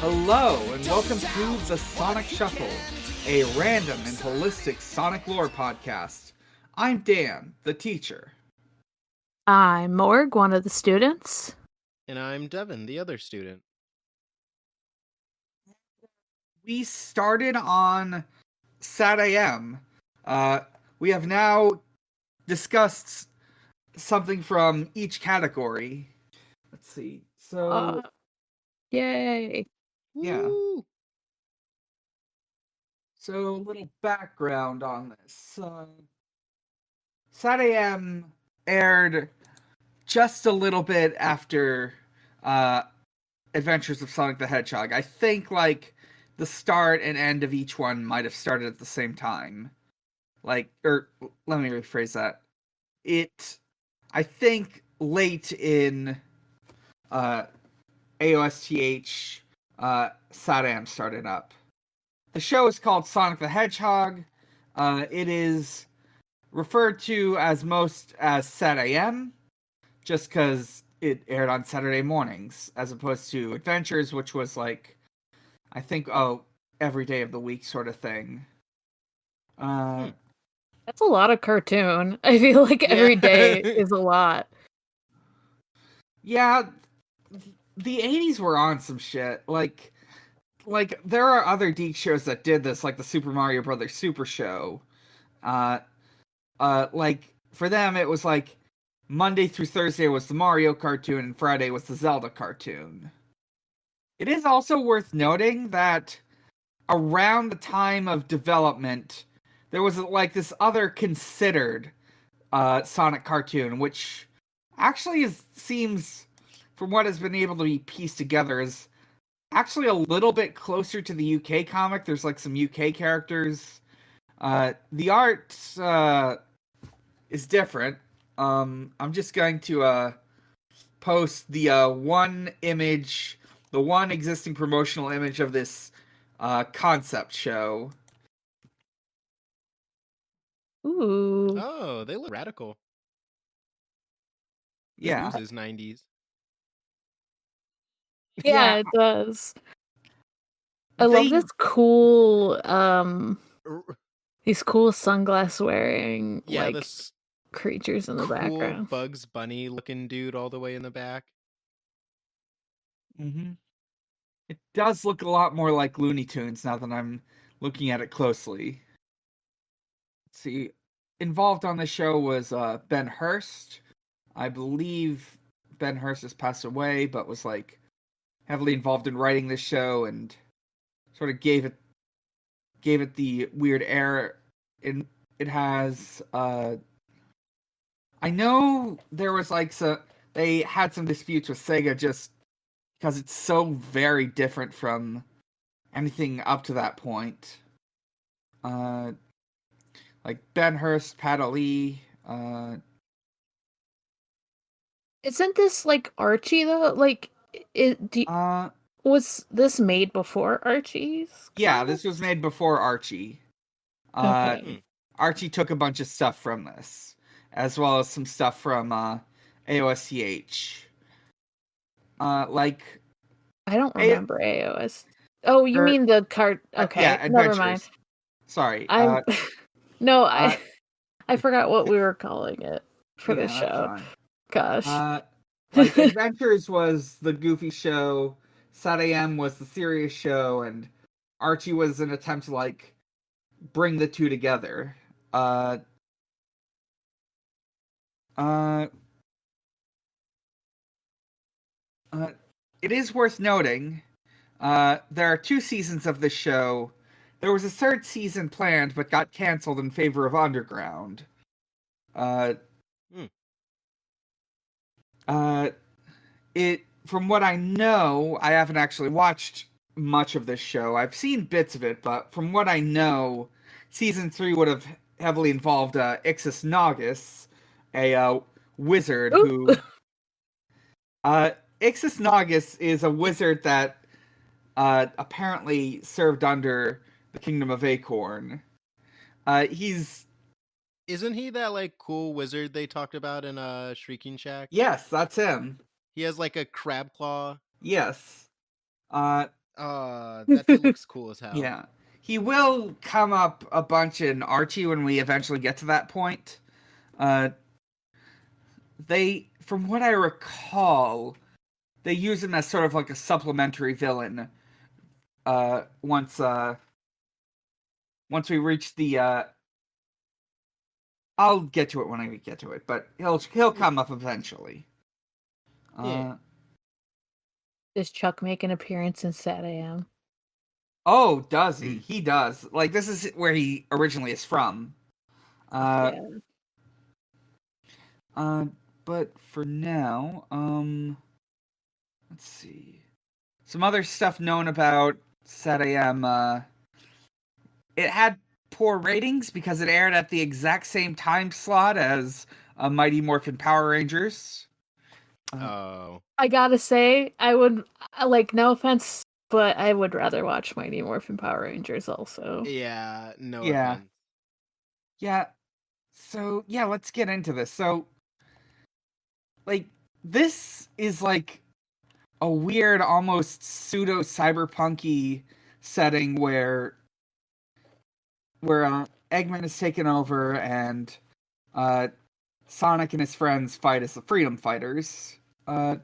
Hello, and welcome to the Sonic Shuffle, a random and holistic Sonic lore podcast. I'm Dan, the teacher. I'm Morg, one of the students. And I'm Devon, the other student. We started on SatAM. We have now discussed something from each category. Let's see. So, Yay. yeah. Woo! So, a little background on this. SatAM aired just a little bit after Adventures of Sonic the Hedgehog. I think, like, the start and end of each one might have started at the same time. Let me rephrase that. I think, late in AOSTH, SatAM started up. The show is called Sonic the Hedgehog. It is referred to as most as SatAM, just because it aired on Saturday mornings, as opposed to Adventures, which was like, I think, every day of the week sort of thing. That's a lot of cartoon. I feel like every day is a lot. Yeah, the 80s were on some shit. Like there are other geek shows that did this, like the Super Mario Brothers Super Show. Like, for them, it was like Monday through Thursday was the Mario cartoon, and Friday was the Zelda cartoon. It is also worth noting that around the time of development, there was like this other considered Sonic cartoon, which actually seems, from what has been able to be pieced together, is actually a little bit closer to the UK comic. There's like some UK characters. The art is different. I'm just going to post the one image, the one existing promotional image of this concept show. Ooh. Oh, they look radical. Yeah. This is 90s. Yeah, it does. I love this cool, these cool sunglass wearing, this creatures in the background. Bugs Bunny looking dude all the way in the back. Mm-hmm. It does look a lot more like Looney Tunes now that I'm looking at it closely. Let's see, involved on the show was Ben Hurst. I believe Ben Hurst has passed away, but was like heavily involved in writing this show and sort of gave it the weird air. It has I know there was like they had some disputes with Sega just because it's so very different from anything up to that point. Like Ben Hurst, Pat Ali. Isn't this like Archie though? Like, was this made before Archie's? Yeah, this was made before Archie. Okay. Archie took a bunch of stuff from this, as well as some stuff from AOSTH. Like, I don't remember AOS. Oh, you mean the card? Okay, yeah, never mind. Sorry. No, I forgot what we were calling it for the show. Gosh. Like, Adventures was the goofy show, SatAM was the serious show, and Archie was an attempt to, like, bring the two together. It is worth noting, there are 2 seasons of this show. There was a 3rd season planned, but got canceled in favor of Underground. From what I know, I haven't actually watched much of this show. I've seen bits of it, but from what I know, season 3 would have heavily involved Ixis Naugus, a wizard who... Ixis Naugus is a wizard that apparently served under the Kingdom of Acorn. Isn't he that, like, cool wizard they talked about in Shrieking Shack? Yes, that's him. He has, like, a crab claw. Yes. That dude looks cool as hell. Yeah. He will come up a bunch in Archie when we eventually get to that point. From what I recall, they use him as sort of like a supplementary villain. Once we reach the, I'll get to it when I get to it, but he'll come up eventually. Yeah. Does Chuck make an appearance in SatAM? Oh, does he? He does. Like, this is where he originally is from. Yeah. But for now, let's see. Some other stuff known about SatAM. It had poor ratings because it aired at the exact same time slot as Mighty Morphin Power Rangers. Oh. I gotta say, I would, like, no offense, but I would rather watch Mighty Morphin Power Rangers also. Yeah, no Yeah. offense. Yeah. So, yeah, let's get into this. So, like, this is like a weird, almost pseudo cyberpunky setting where Eggman is taken over and Sonic and his friends fight as the Freedom Fighters. What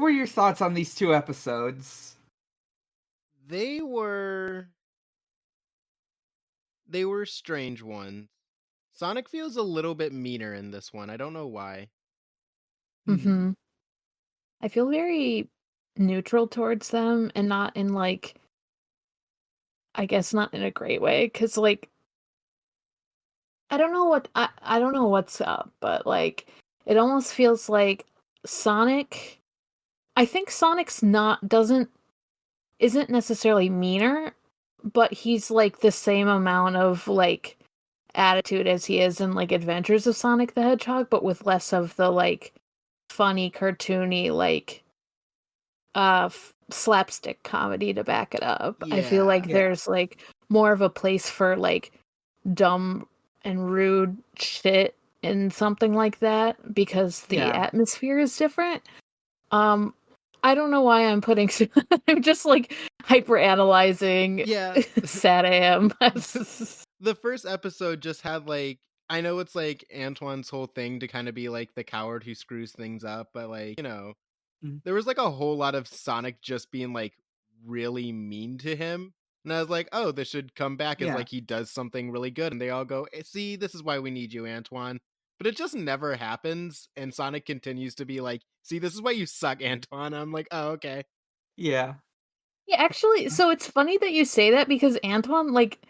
were your thoughts on these two episodes? They were strange ones. Sonic feels a little bit meaner in this one. I don't know why. Mm-hmm. I feel very neutral towards them, and not in, like, I guess not in a great way, because, like, I don't know I don't know what's up, but, like, it almost feels like Sonic. I think Sonic's isn't necessarily meaner, but he's, like, the same amount of, like, attitude as he is in, like, Adventures of Sonic the Hedgehog, but with less of the, like, funny, cartoony, like, slapstick comedy to back it up. I feel like there's, like, more of a place for, like, dumb and rude shit in something like that because the atmosphere is different. I don't know why I'm putting I'm just, like, hyper analyzing SatAM. The first episode just had, like, I know it's like Antoine's whole thing to kind of be like the coward who screws things up, but, like, there was, like, a whole lot of Sonic just being, like, really mean to him. And I was like, oh, this should come back as, like, he does something really good. And they all go, see, this is why we need you, Antoine. But it just never happens. And Sonic continues to be like, see, this is why you suck, Antoine. I'm like, oh, okay. Yeah. Yeah, actually, so it's funny that you say that because Antoine, like,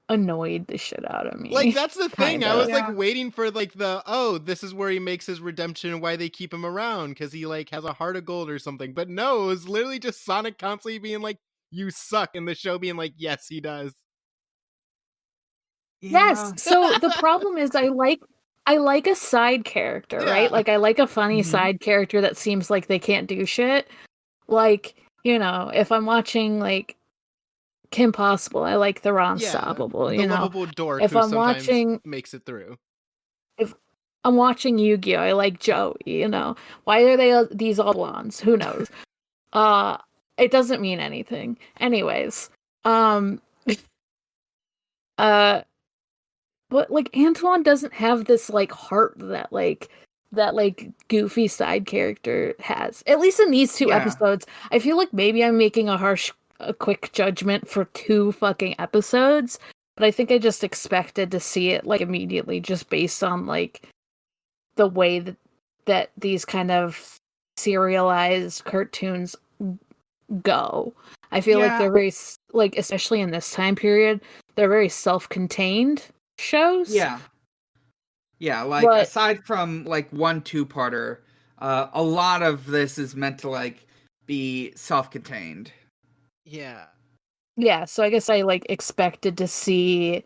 annoyed the shit out of me. Like, that's the thing. Kinda. I was like waiting for, like, this is where he makes his redemption and why they keep him around, because he, like, has a heart of gold or something. But no, it was literally just Sonic constantly being like, you suck, and the show being like, yes, he does. Yes. So the problem is I like a side character, right? Like, I like a funny side character that seems like they can't do shit. Like, if I'm watching, like, Kim Possible, I like the Unstoppable, the lovable dork if who I'm sometimes watching makes it through. If I'm watching Yu-Gi-Oh, I like Joey, Why are they these all blondes? Who knows? It doesn't mean anything. Anyways, but, like, Antoine doesn't have this, like, heart that goofy side character has. At least in these two episodes. I feel like maybe I'm making a quick judgment for 2 fucking episodes, but I think I just expected to see it, like, immediately just based on, like, the way that these kind of serialized cartoons go. I feel like they're very, like, especially in this time period, they're very self-contained shows. Yeah, like, aside from, like, 1 2-parter, a lot of this is meant to, like, be self-contained. Yeah, so I guess I, like, expected to see,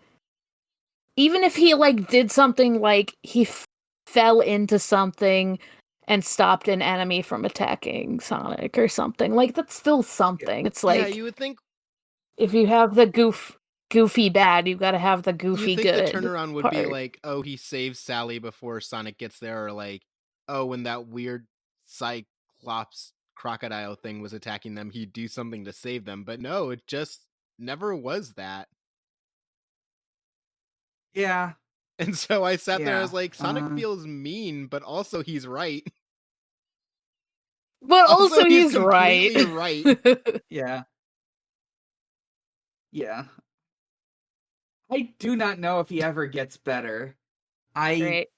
even if he, like, did something, like, he fell into something and stopped an enemy from attacking Sonic or something. Like, that's still something. It's like, you would think if you have the goofy bad, you've got to have the goofy you think good. the turnaround would part. be like, oh, he saves Sally before Sonic gets there, or like, oh, when that weird Cyclops crocodile thing was attacking them, he'd do something to save them. But no, it just never was that. Yeah. And so I sat there, I was Yeah. like, Sonic feels mean, but also he's right. But Also, also he's completely right. Yeah. Yeah. I do not know if he ever gets better. Great.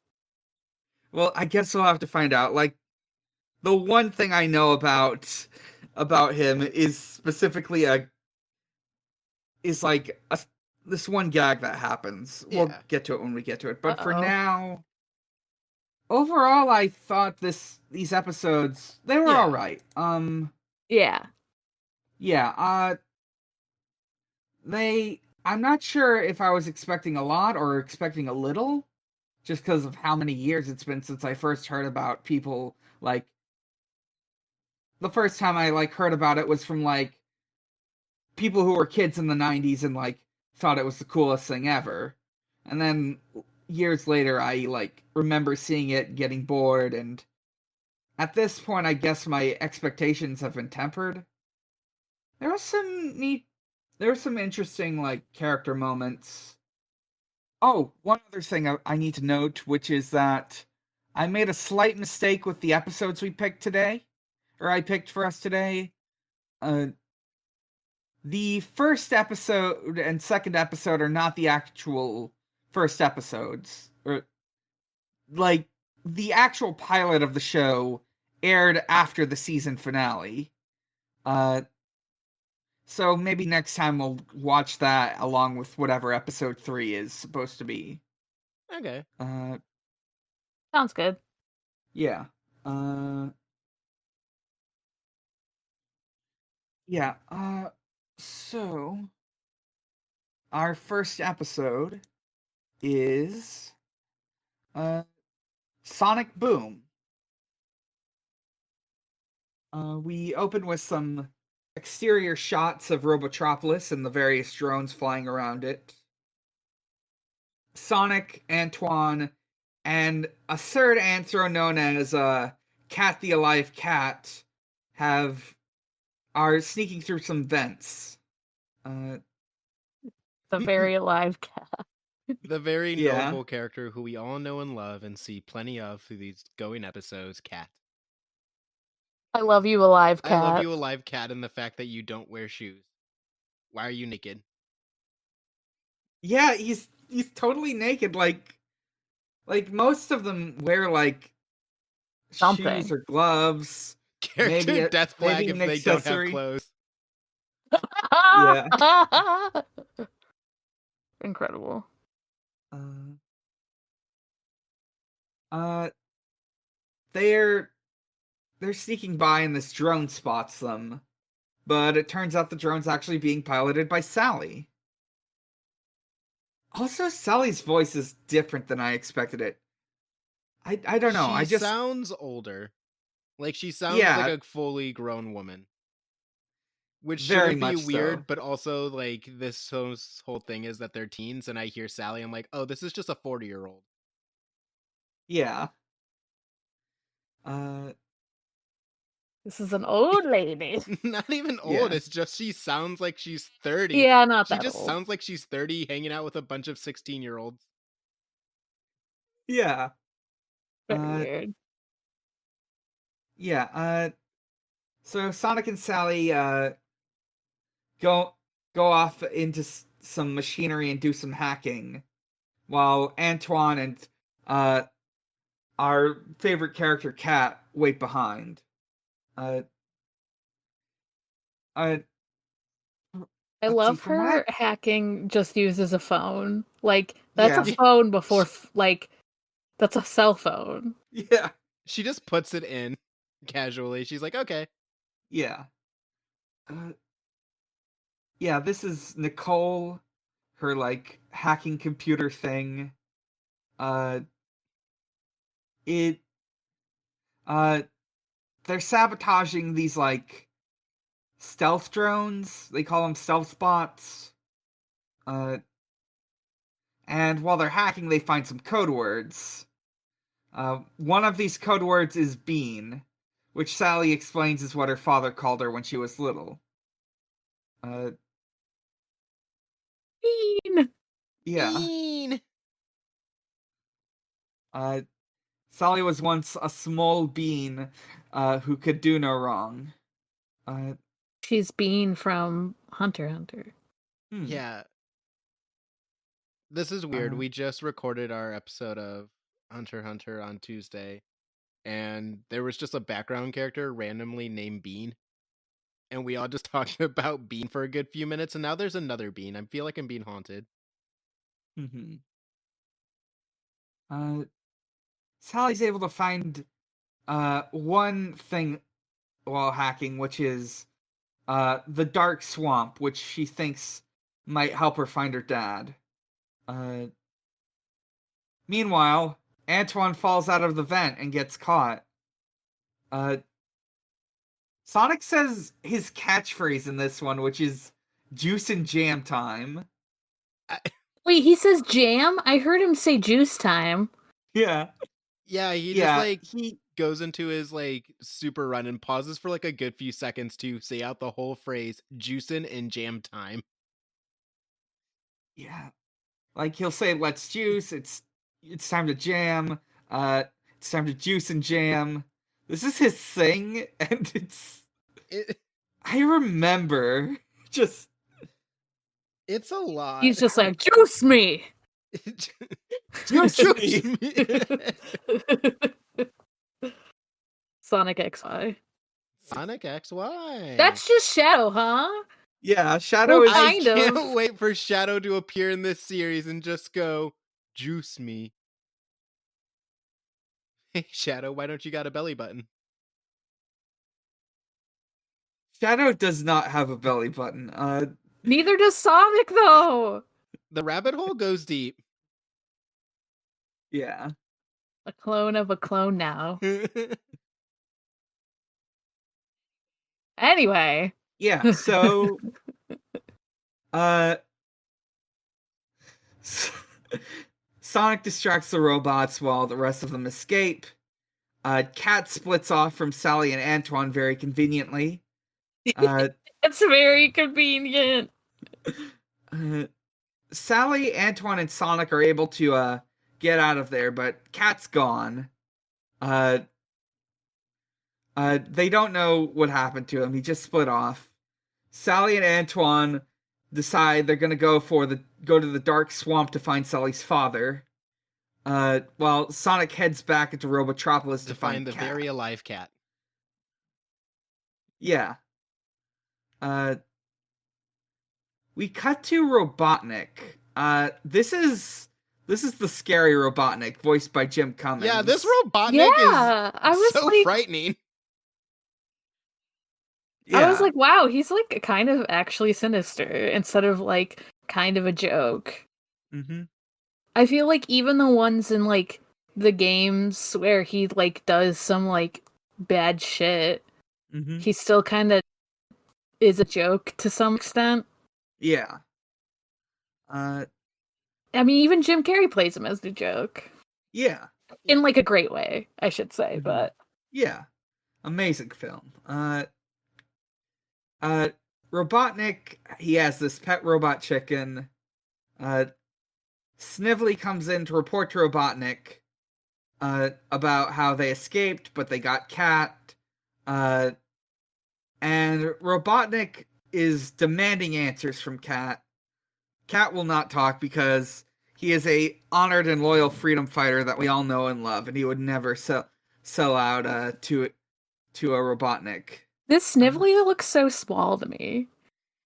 Well, I guess we'll have to find out. Like, the one thing I know about him is specifically this one gag that happens. We'll Yeah. get to it when we get to it. But for Uh-oh. now, overall, I thought these episodes, they were Yeah. all right. Yeah. Yeah. I'm not sure if I was expecting a lot or expecting a little, just because of how many years it's been since I first heard about people, like, the first time I, like, heard about it was from, like, people who were kids in the 90s and, like, thought it was the coolest thing ever. And then years later, I, like, remember seeing it, getting bored, and at this point, I guess my expectations have been tempered. There was some interesting, like, character moments. Oh, one other thing I need to note, which is that I made a slight mistake with the episodes we picked today, or I picked for us today. The first episode and second episode are not the actual first episodes. Or, like, the actual pilot of the show aired after the season finale. So maybe next time we'll watch that along with whatever episode 3 is supposed to be. Okay. Sounds good. Yeah. Yeah. So our first episode is Sonic Boom. We open with some exterior shots of Robotropolis and the various drones flying around it. Sonic, Antoine, and a third Anthro known as Cat the Alive Cat are sneaking through some vents. The very alive cat. The very Yeah. notable character who we all know and love and see plenty of through these going episodes, Cat. I love you, alive cat. I love you, alive Cat, and the fact that you don't wear shoes. Why are you naked? Yeah, he's totally naked. Like most of them wear like Something. shoes or gloves. Character death flag maybe if an they don't have accessory. clothes. Yeah. Incredible. They're sneaking by and this drone spots them. But it turns out the drone's actually being piloted by Sally. Also, Sally's voice is different than I expected it. I don't know. She sounds older. Like, she sounds Yeah. like a fully grown woman. Which Very shouldn't be much weird, so. but also, like, this whole thing is that they're teens, and I hear Sally, I'm like, oh, this is just a 40-year-old. Yeah. This is an old lady. Not even old, Yeah. it's just she sounds like she's 30. Yeah, not that She just old. sounds like she's 30 hanging out with a bunch of 16-year-olds. Yeah. Very weird. Yeah, so Sonic and Sally go off into some machinery and do some hacking, while Antoine and our favorite character Cat wait behind. I love her hacking just uses a phone. Like, that's Yeah. a phone before, like, that's a cell phone. Yeah. She just puts it in casually. She's like, okay. Yeah. Yeah, this is Nicole, her, like, hacking computer thing. They're sabotaging these, like, stealth drones. They call them stealth bots. And while they're hacking, they find some code words. One of these code words is bean, which Sally explains is what her father called her when she was little. Bean. Yeah. Bean. Sally was once a small bean who could do no wrong. She's Bean from Hunter x Hunter. Yeah. This is weird. We just recorded our episode of Hunter x Hunter on Tuesday, and there was just a background character randomly named Bean. And we all just talked about Bean for a good few minutes, and now there's another Bean. I feel like I'm being haunted. Sally's able to find one thing while hacking, which is the dark swamp, which she thinks might help her find her dad. Meanwhile, Antoine falls out of the vent and gets caught. Sonic says his catchphrase in this one, which is juice and jam time. Wait, he says jam? I heard him say juice time. Yeah. Yeah, he goes into his super run and pauses for a good few seconds to say out the whole phrase juicin' and jam time. Yeah. He'll say let's juice, it's time to jam, it's time to juice and jam. This is his thing, and I remember just it's a lot. He's just like, juice me. Juice me. Sonic XY. Sonic XY. That's just Shadow, huh? Yeah, Shadow is I can't wait for Shadow to appear in this series and just go, juice me. Hey, Shadow, why don't you got a belly button? Shadow does not have a belly button. Neither does Sonic, though. The rabbit hole goes deep. Yeah. A clone of a clone now. Anyway. Yeah, so Sonic distracts the robots while the rest of them escape. Cat splits off from Sally and Antoine very conveniently. It's very convenient. Sally, Antoine, and Sonic are able to get out of there, but Cat's gone. They don't know what happened to him. He just split off. Sally and Antoine decide they're gonna go to the dark swamp to find Sally's father. While Sonic heads back into Robotropolis to find the Cat. very alive cat. Yeah. We cut to Robotnik. This is the scary Robotnik, voiced by Jim Cummings. Yeah, this Robotnik is so frightening. Yeah. I was like, wow, he's kind of actually sinister instead of kind of a joke. Mm-hmm. I feel like even the ones in the games where he does some bad shit, he still kind of is a joke to some extent. Yeah. I mean, even Jim Carrey plays him as the joke. Yeah. In a great way, I should say, but yeah. Amazing film. Robotnik, he has this pet robot chicken. Snively comes in to report to Robotnik about how they escaped, but they got Cat. And Robotnik is demanding answers from Cat. Cat will not talk because he is a honored and loyal freedom fighter that we all know and love, and he would never sell out to a Robotnik. This Snively looks so small to me.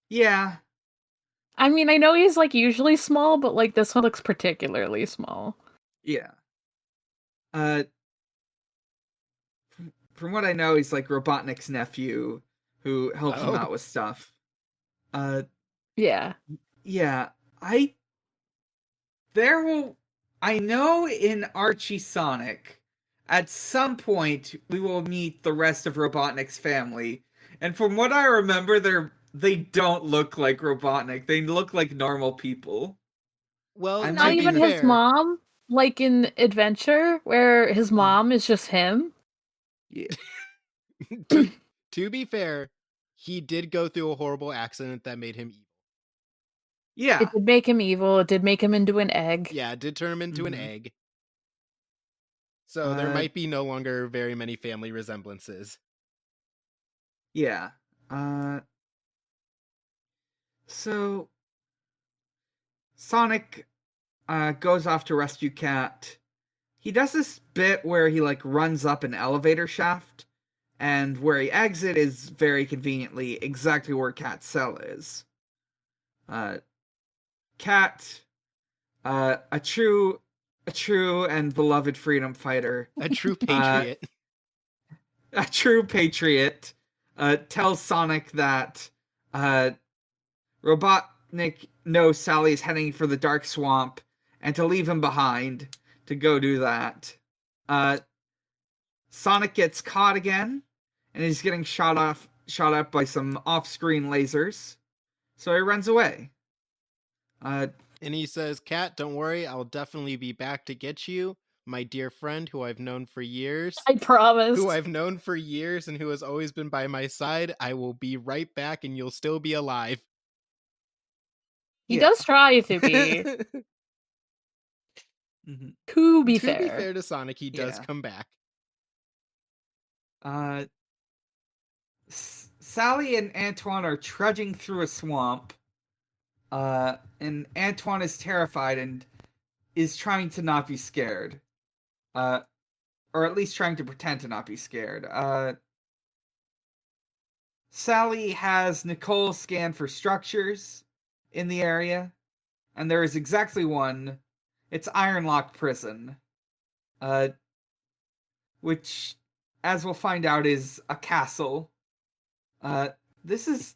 Yeah. I mean, I know he's usually small, but this one looks particularly small. Yeah. From what I know, he's Robotnik's nephew who helps him out with stuff. Yeah. Yeah. I know in Archie Sonic, at some point we will meet the rest of Robotnik's family, and from what I remember, they don't look like Robotnik. They look like normal people. Well, not even his mom, in Adventure, where his mom is just him. Yeah. To be fair, he did go through a horrible accident that made him evil. Yeah. It did make him evil. It did make him into an egg. Yeah, it did turn him into an egg. So there might be no longer very many family resemblances. Yeah. So Sonic goes off to rescue Cat. He does this bit where he like runs up an elevator shaft, and where he exits is very conveniently exactly where Cat's cell is. Cat, a true and beloved freedom fighter, A true patriot. a true patriot, tells Sonic that Robotnik knows Sally's heading for the Dark Swamp, and to leave him behind to go do that. Sonic gets caught again, and he's getting shot up by some off-screen lasers, so he runs away. And he says, "Cat, don't worry, I'll definitely be back to get you, my dear friend who I've known for years. I promise. Who I've known for years and who has always been by my side. I will be right back and you'll still be alive." He does try to be. Mm-hmm. To be To be fair to Sonic, he does come back. Sally and Antoine are trudging through a swamp. And Antoine is terrified and is trying to not be scared. Or at least trying to pretend to not be scared. Sally has Nicole scan for structures in the area, and there is exactly one. It's Ironlock Prison, which, as we'll find out, is a castle. This is,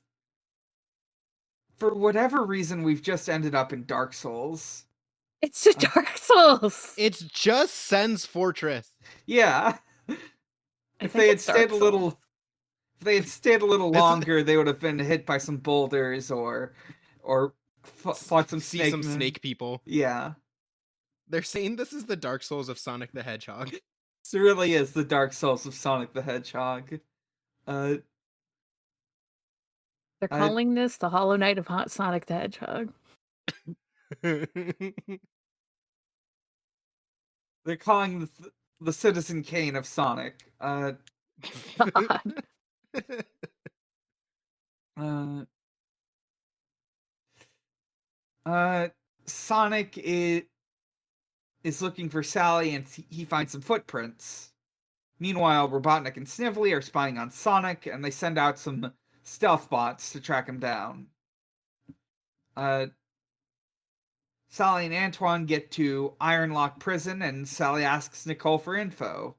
for whatever reason, we've just ended up in Dark Souls. It's a Dark Souls. It's just Sen's Fortress. Yeah. If they had stayed a little longer, they would have been hit by some boulders or fought some snake people. Yeah. They're saying this is the Dark Souls of Sonic the Hedgehog. This really is the Dark Souls of Sonic the Hedgehog. They're calling this the Hollow Knight of Sonic the Hedgehog. They're calling the Citizen Kane of Sonic. Sonic is looking for Sally, and he finds some footprints. Meanwhile, Robotnik and Snively are spying on Sonic, and they send out some stealth bots to track him down. Sally and Antoine get to Ironlock Prison, and Sally asks Nicole for info.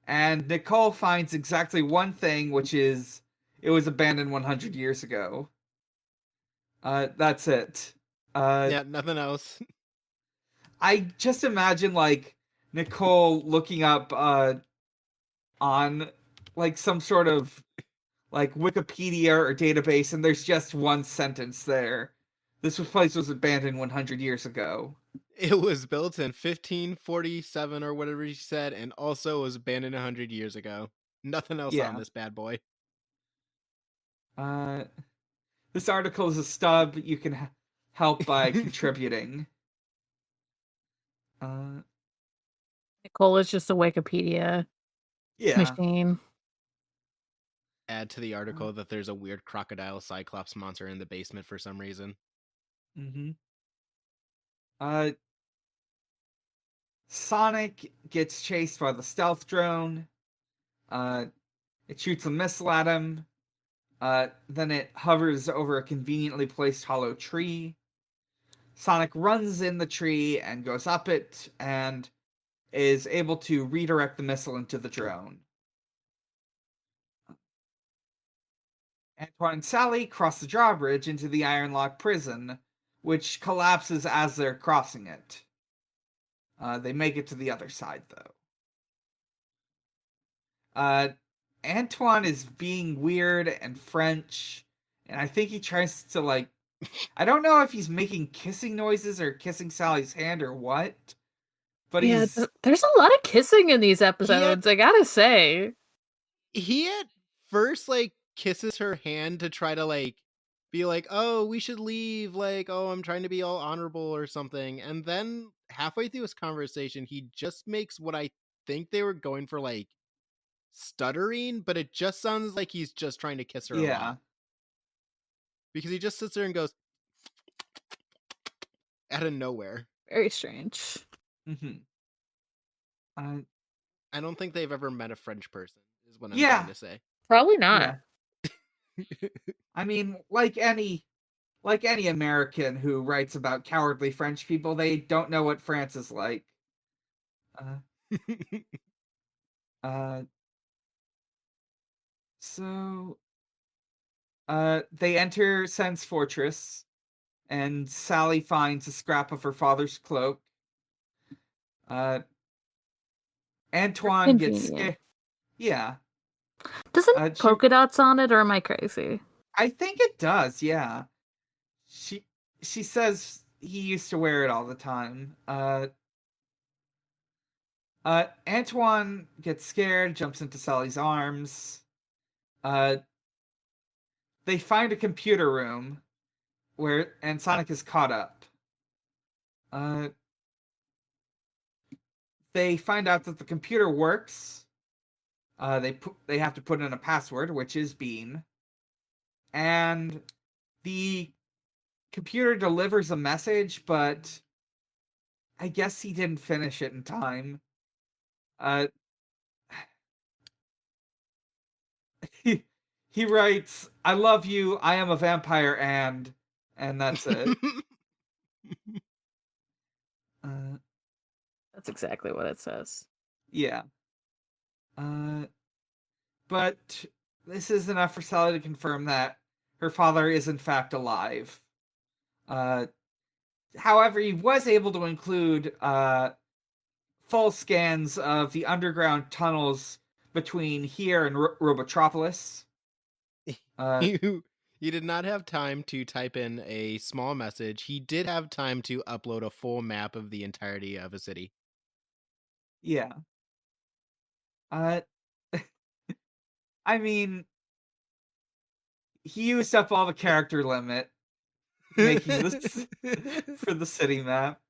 And Nicole finds exactly one thing, which is it was abandoned 100 years ago. That's it. Yeah, nothing else. I just imagine, like, Nicole looking up on, like, some sort of, like, Wikipedia or database, and there's just one sentence there. This place was abandoned 100 years ago. It was built in 1547 or whatever she said, and also was abandoned 100 years ago. Nothing else on this bad boy. This article is a stub. You can help by contributing. Nicole is just a Wikipedia machine. Add to the article that there's a weird crocodile cyclops monster in the basement for some reason. Sonic gets chased by the stealth drone. It shoots a missile at him. Then it hovers over a conveniently placed hollow tree. Sonic runs in the tree and goes up it, and is able to redirect the missile into the drone. Antoine and Sally cross the drawbridge into the Ironlock Prison, which collapses as they're crossing it. They make it to the other side, though. Antoine is being weird and French, and I think he tries to, like, I don't know if he's making kissing noises or kissing Sally's hand or what, but there's a lot of kissing in these episodes, I gotta say. He had first like kisses her hand to try to like be like, oh, we should leave, like, oh, I'm trying to be all honorable or something. And then halfway through his conversation, he just makes what I think they were going for, like, stuttering, but it just sounds like he's just trying to kiss her a lot. Because he just sits there and goes out of nowhere. Very strange. I don't think they've ever met a French person, is what I'm Yeah. trying to say. Probably not. I mean, like any American who writes about cowardly French people, they don't know what France is like. So they enter Sen's fortress, and Sally finds a scrap of her father's cloak. Antoine gets Convenient. scared. Yeah. Does it have polka dots on it, or am I crazy? I think it does, yeah. She says he used to wear it all the time. Antoine gets scared, jumps into Sally's arms. They find a computer room and Sonic is caught up. They find out that the computer works. They have to put in a password, which is Bean. And the computer delivers a message, but I guess he didn't finish it in time. He writes, "I love you, I am a vampire, and that's it." That's exactly what it says. Yeah. But this is enough for Sally to confirm that her father is in fact alive. However, he was able to include full scans of the underground tunnels between here and Robotropolis. He did not have time to type in a small message. He did have time to upload a full map of the entirety of a city. Yeah. I mean, he used up all the character limit making this for the city map.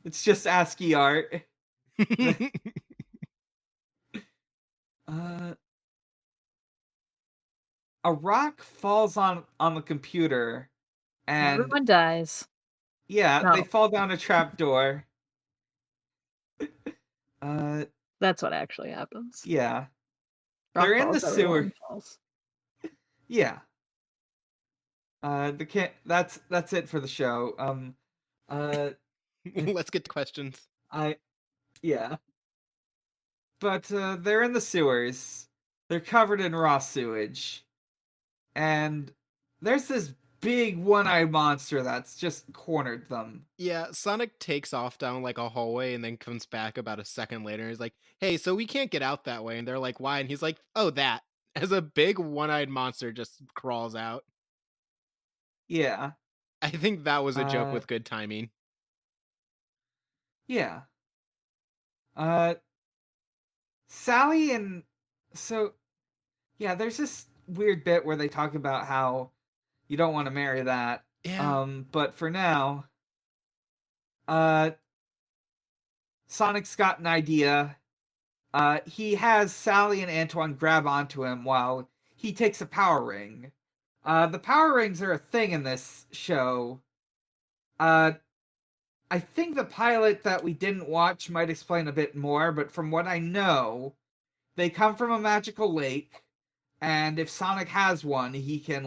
It's just ASCII art. A rock falls on the computer, and everyone dies. Yeah, No. They fall down a trap door. That's what actually happens. Yeah. Rock They're in falls, the sewer. Falls. Yeah. That's it for the show. Let's get to questions. Yeah. But they're in the sewers. They're covered in raw sewage. And there's this big one-eyed monster that's just cornered them. Yeah, Sonic takes off down like a hallway and then comes back about a second later and he's like, hey, so we can't get out that way. And they're like, why? And he's like, oh, that. As a big one-eyed monster just crawls out. Yeah. I think that was a joke with good timing. Yeah. Sally and... So, yeah, there's this weird bit where they talk about how you don't want to marry that. Yeah. But for now, Sonic's got an idea. He has Sally and Antoine grab onto him while he takes a power ring. The power rings are a thing in this show. I think the pilot that we didn't watch might explain a bit more, but from what I know, they come from a magical lake, and if Sonic has one, he can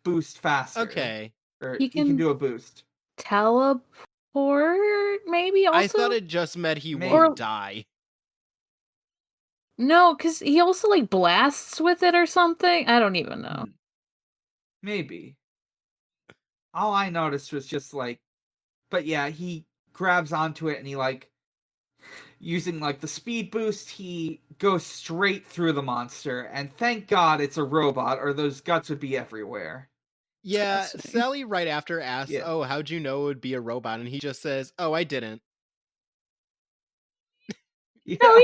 boost faster. Okay. Or he can do a boost. Teleport, maybe also? I thought it just meant he won't die. No, because he also blasts with it or something. I don't even know. Maybe. All I noticed was just but yeah, he grabs onto it and he using the speed boost, he goes straight through the monster, and thank God it's a robot or those guts would be everywhere. Yeah, Sally right after asks, oh, how'd you know it would be a robot? And he just says, oh, I didn't. Yeah. No,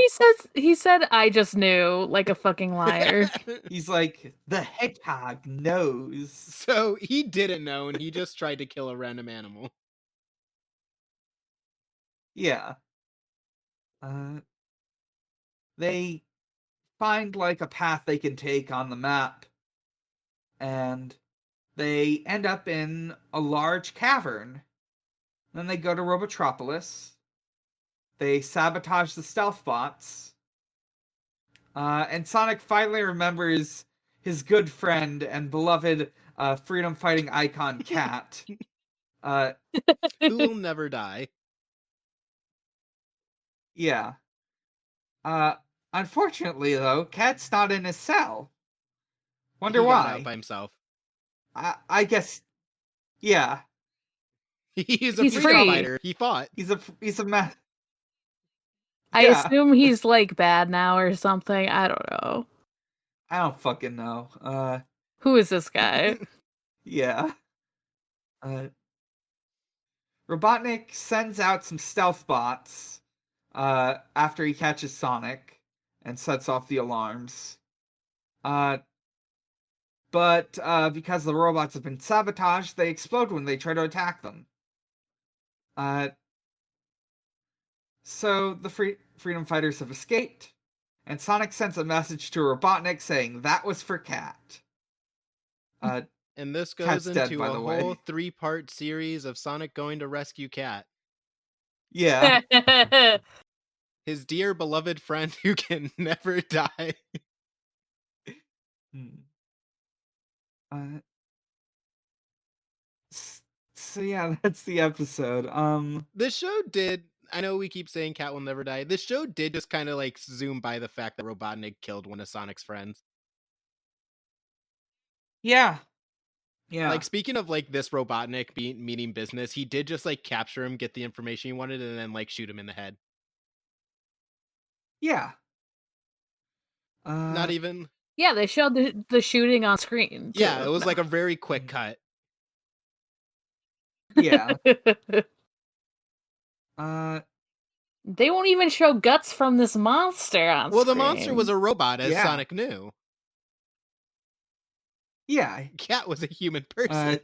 he said I just knew, like a fucking liar. He's like, the hedgehog knows. So he didn't know, and he just tried to kill a random animal. Yeah. They find like a path they can take on the map, and they end up in a large cavern. Then they go to Robotropolis. They sabotage the stealth bots. And Sonic finally remembers his good friend and beloved freedom fighting icon Cat. Who will never die. Yeah. Unfortunately, though, Cat's not in his cell. Wonder He why. got out by himself. I guess. Yeah. He's He's freedom free. fighter. He fought. He's a man. I Yeah. assume he's like bad now or something. I don't know. I don't fucking know. Who is this guy? Yeah. Robotnik sends out some stealth bots after he catches Sonic and sets off the alarms. But because the robots have been sabotaged, they explode when they try to attack them. So the freedom fighters have escaped, and Sonic sends a message to Robotnik saying that was for Cat. And this Cat's goes dead, into by a the whole way. 3-part series of Sonic going to rescue Cat. Yeah. His dear beloved friend who can never die. So yeah, that's the episode. This show did, I know we keep saying Cat will never die. This show did just kind of like zoom by the fact that Robotnik killed one of Sonic's friends. Yeah. Yeah. Like, speaking of like this Robotnik meaning business, he did just like capture him, get the information he wanted, and then like shoot him in the head. Yeah. Not even. Yeah, they showed the shooting on screen. Too. Yeah, it was like a very quick cut. Yeah. They won't even show guts from this monster on Well, screen. the monster was a robot, as Yeah. Sonic knew. Yeah. Cat was a human person.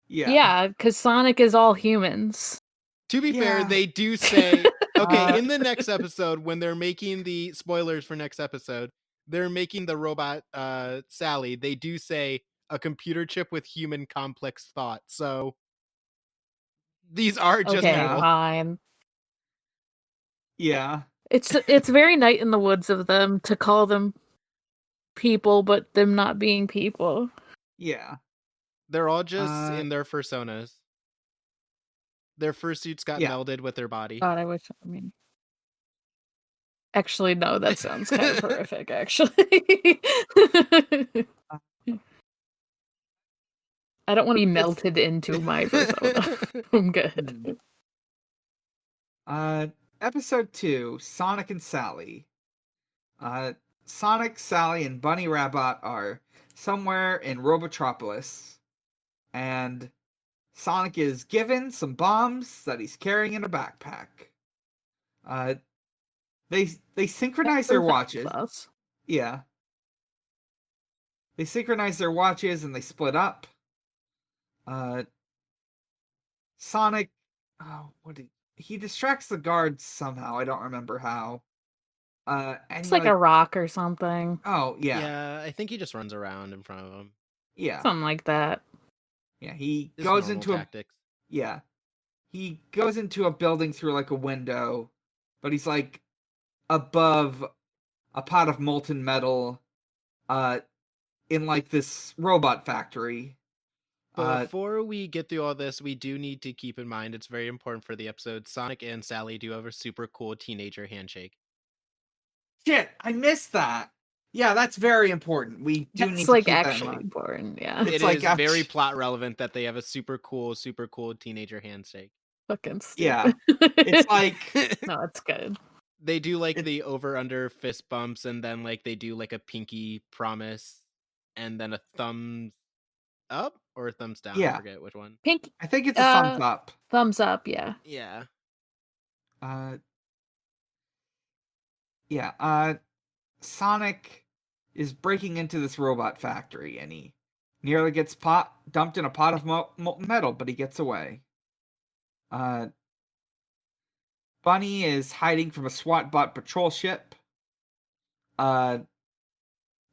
Yeah. Yeah, because Sonic is all humans. To be fair, Yeah. they do say, okay, in the next episode, when they're making the spoilers for next episode, they're making the robot Sally, they do say a computer chip with human complex thought. So these are just Okay, people. fine. Yeah. It's very Night in the Woods of them to call them people, but them not being people. Yeah. They're all just in their personas. Their fursuits got Yeah. melded with their body. God, I wish. I mean, actually, no. That sounds kind of horrific. Actually, I don't want to be melted into my persona. I'm good. Episode 2, Sonic and Sally. Sonic, Sally, and Bunny Rabbit are somewhere in Robotropolis, and Sonic is given some bombs that he's carrying in a backpack. They synchronize their watches. Yeah. They synchronize their watches and they split up. Sonic, he distracts the guards somehow. I don't remember how. And It's like a rock or something. Oh yeah. Yeah, I think he just runs around in front of him. Yeah. Something like that. Yeah, he Just goes normal into tactics. he goes into a building through like a window, but he's like above a pot of molten metal in like this robot factory. Before we get through all this, we do need to keep in mind, it's very important for the episode, Sonic and Sally do have a super cool teenager handshake. Shit, I missed that. Yeah, that's very important. We do That's need to like keep actually that in mind. important. Yeah, It's It like is very plot relevant that they have a super cool teenager handshake. fucking stupid. Yeah, it's like no, it's good. They do like the over-under fist bumps, and then like they do like a pinky promise, and then a thumbs up or a thumbs down. Yeah. I forget which one. Pink. I think it's a thumbs up. Thumbs up. Yeah. Yeah. Yeah, Sonic is breaking into this robot factory, and he nearly gets dumped in a pot of molten metal, but he gets away. Bunny is hiding from a SWAT bot patrol ship. The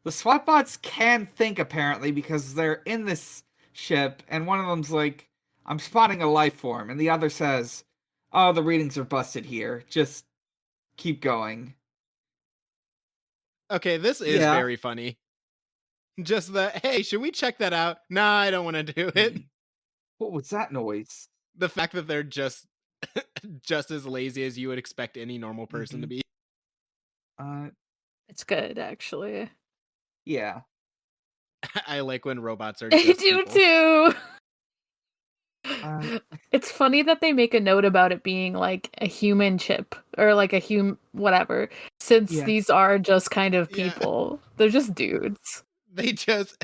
SWAT bots can think, apparently, because they're in this ship, and one of them's like, I'm spotting a life form, and the other says, oh, the readings are busted here. Just keep going. Okay, this is very funny. Just hey, should we check that out? Nah, I don't want to do it. What was that noise? The fact that they're just as lazy as you would expect any normal person to be. It's good, actually. Yeah. I like when robots are I just do people. too. It's funny that they make a note about it being like a human chip or like a whatever, since these are just kind of people. They're just dudes. They just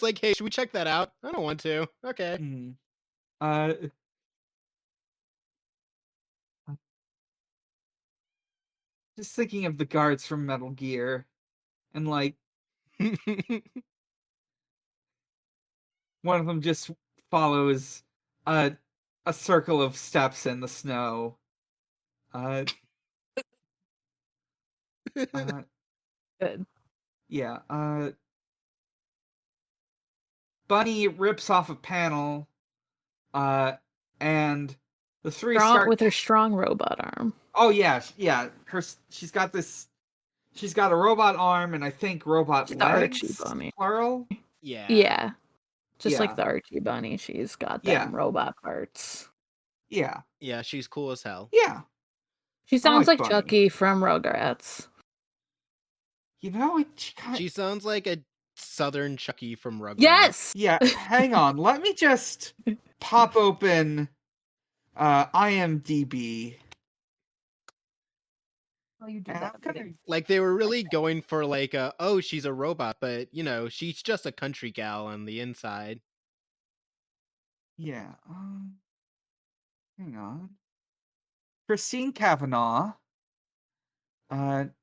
like, hey, should we check that out? I don't want to. Okay. Just thinking of the guards from Metal Gear, and like one of them just follows a circle of steps in the snow. Good. Yeah. Bunny rips off a panel, and the three start with her strong robot arm. Oh yeah. She's got this. She's got a robot arm, and I think robot legs. Archie Bunny. Plural. Yeah. Just like the Archie Bunny, she's got them robot parts. Yeah. Yeah, she's cool as hell. Yeah. She sounds like Chucky from Rugrats. You know, she sounds like a Southern Chucky from Rugrats. Yes! Yeah, hang on. Let me just pop open IMDb. Like, they were really going for like oh, she's a robot, but you know, she's just a country gal on the inside. Yeah. Hang on. Christine Cavanaugh. Let's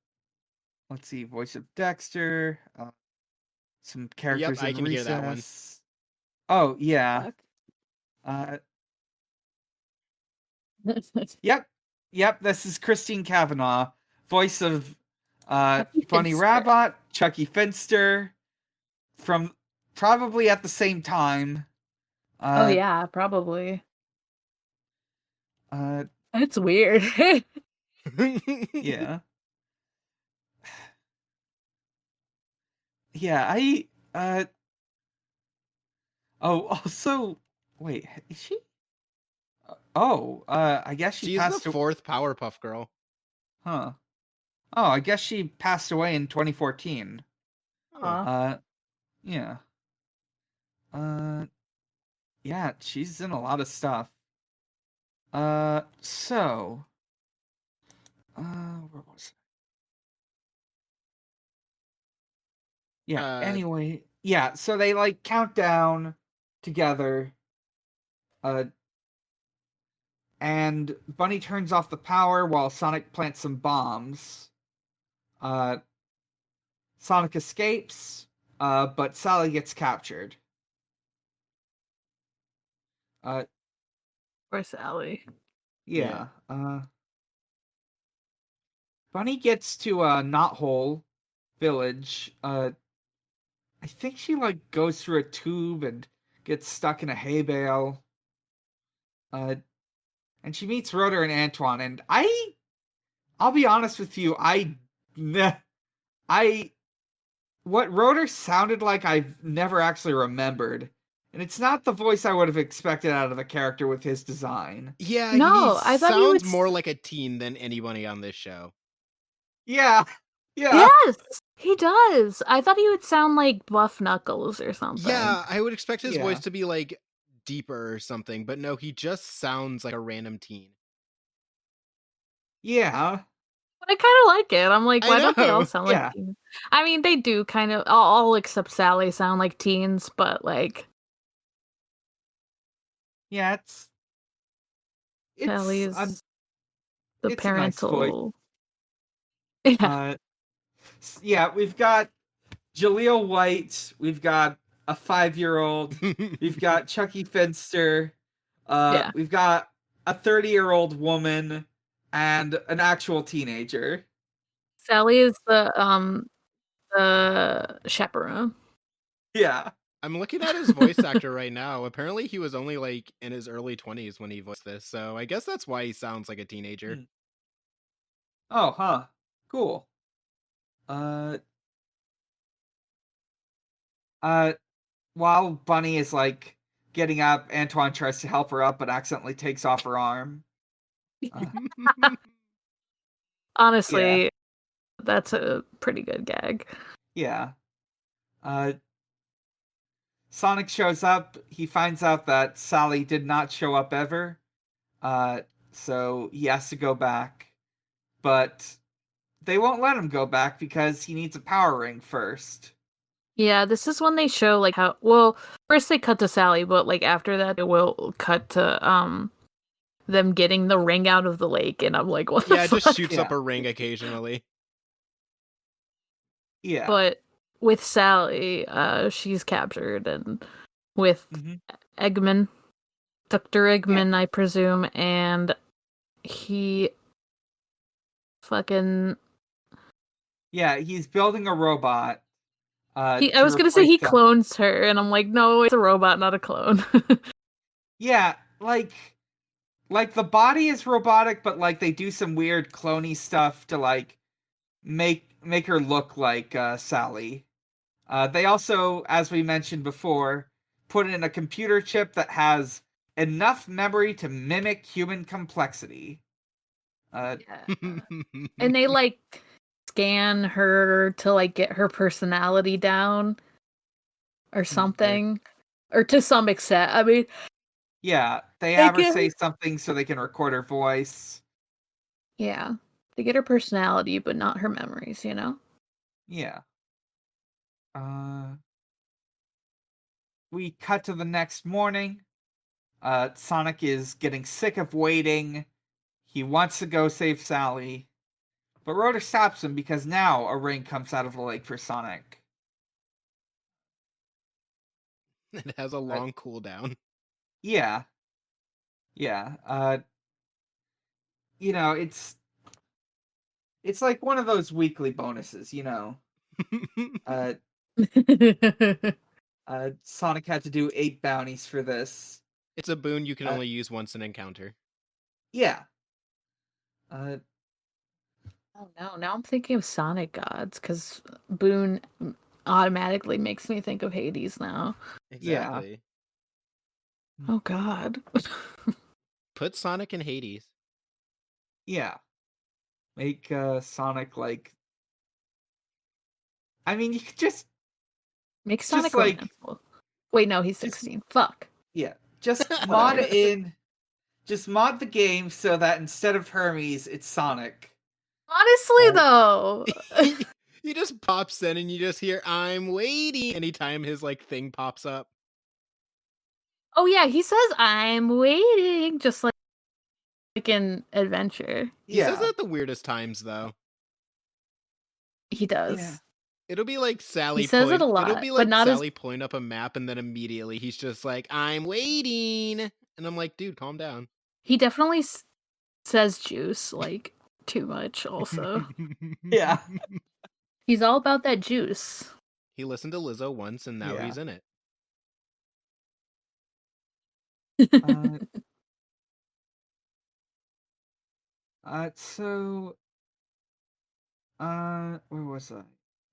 see. Voice of Dexter. Some characters in I can Recess. hear that one. Oh yeah. Yep. This is Christine Cavanaugh, voice of Bunny Rabbit, Chucky Finster, from probably at the same time. Oh yeah, probably. It's weird. Yeah. Yeah, oh, also, wait, is she? I guess she's the fourth Powerpuff Girl. Huh. Oh, I guess she passed away in 2014. Huh. Yeah. Yeah, she's in a lot of stuff. So, where was it? Yeah, anyway, yeah, so they like count down together. And Bunny turns off the power while Sonic plants some bombs. Sonic escapes, but Sally gets captured. Poor Sally. Yeah. Bunny gets to Knothole Village. I think she like goes through a tube and gets stuck in a hay bale. And she meets Rotor and Antoine, and I'll be honest with you, what Rotor sounded like I've never actually remembered. And it's not the voice I would have expected out of a character with his design. Yeah, no, I thought he sounds more like a teen than anybody on this show. Yeah. Yes, he does. I thought he would sound like Buff Knuckles or something. Yeah, I would expect his voice to be like deeper or something, but no, he just sounds like a random teen. Yeah. But I kind of like it. I'm like, why don't they all sound like teens? I mean, they do kind of, all except Sally sound like teens, but like... Yeah, Sally's the parental... Yeah, we've got Jaleel White, we've got a 5-year-old, we've got Chucky Finster, we've got a 30-year-old woman, and an actual teenager. Sally is the chaperone. Yeah. I'm looking at his voice actor right now. Apparently he was only like in his early 20s when he voiced this, so I guess that's why he sounds like a teenager. Oh, huh. Cool. While Bunny is like getting up, Antoine tries to help her up but accidentally takes off her arm. Honestly, that's a pretty good gag. Yeah. Sonic shows up. He finds out that Sally did not show up ever. So he has to go back. But they won't let him go back because he needs a power ring first. Yeah, this is when they show like how well first they cut to Sally, but like after that it will cut to them getting the ring out of the lake, and I'm like, what the Yeah, it fuck? just shoots up a ring occasionally. Yeah. But with Sally, she's captured, and with Eggman, Dr. Eggman, I presume, and he fucking he's building a robot. I was gonna say he clones her, and I'm like, no, it's a robot, not a clone. Yeah, like the body is robotic, but like they do some weird cloney stuff to like make her look like Sally. They also, as we mentioned before, put in a computer chip that has enough memory to mimic human complexity. And they like scan her to like get her personality down or something, or to some extent. I mean, yeah, they have her say something so they can record her voice. Yeah, they get her personality, but not her memories. You know. Yeah. We cut to the next morning. Sonic is getting sick of waiting. He wants to go save Sally. But Rotor stops him because now a ring comes out of the lake for Sonic. It has a long cooldown. Yeah. Yeah. You know, it's like one of those weekly bonuses, you know. Sonic had to do 8 bounties for this. It's a boon you can only use once an encounter. Yeah. Oh no, now I'm thinking of Sonic Gods, because Boone automatically makes me think of Hades now. Exactly. Yeah. Oh god. Put Sonic in Hades. Yeah. Make Sonic like... I mean, you could just... Make Sonic like... romantic. Wait, no, he's 16. Fuck. Yeah. Just mod in... Just mod the game so that instead of Hermes, it's Sonic. Honestly, though... He just pops in and you just hear, I'm waiting, anytime his, like, thing pops up. Oh, yeah, he says, I'm waiting, just like in Adventure. He says it at the weirdest times, though. He does. Yeah. It'll be like Sally. He says it a lot. It'll be like Sally pulling up a map, and then immediately he's just like, "I'm waiting," and I'm like, "Dude, calm down." He definitely says juice like too much. Also, yeah, he's all about that juice. He listened to Lizzo once, and now he's in it. So, where was I?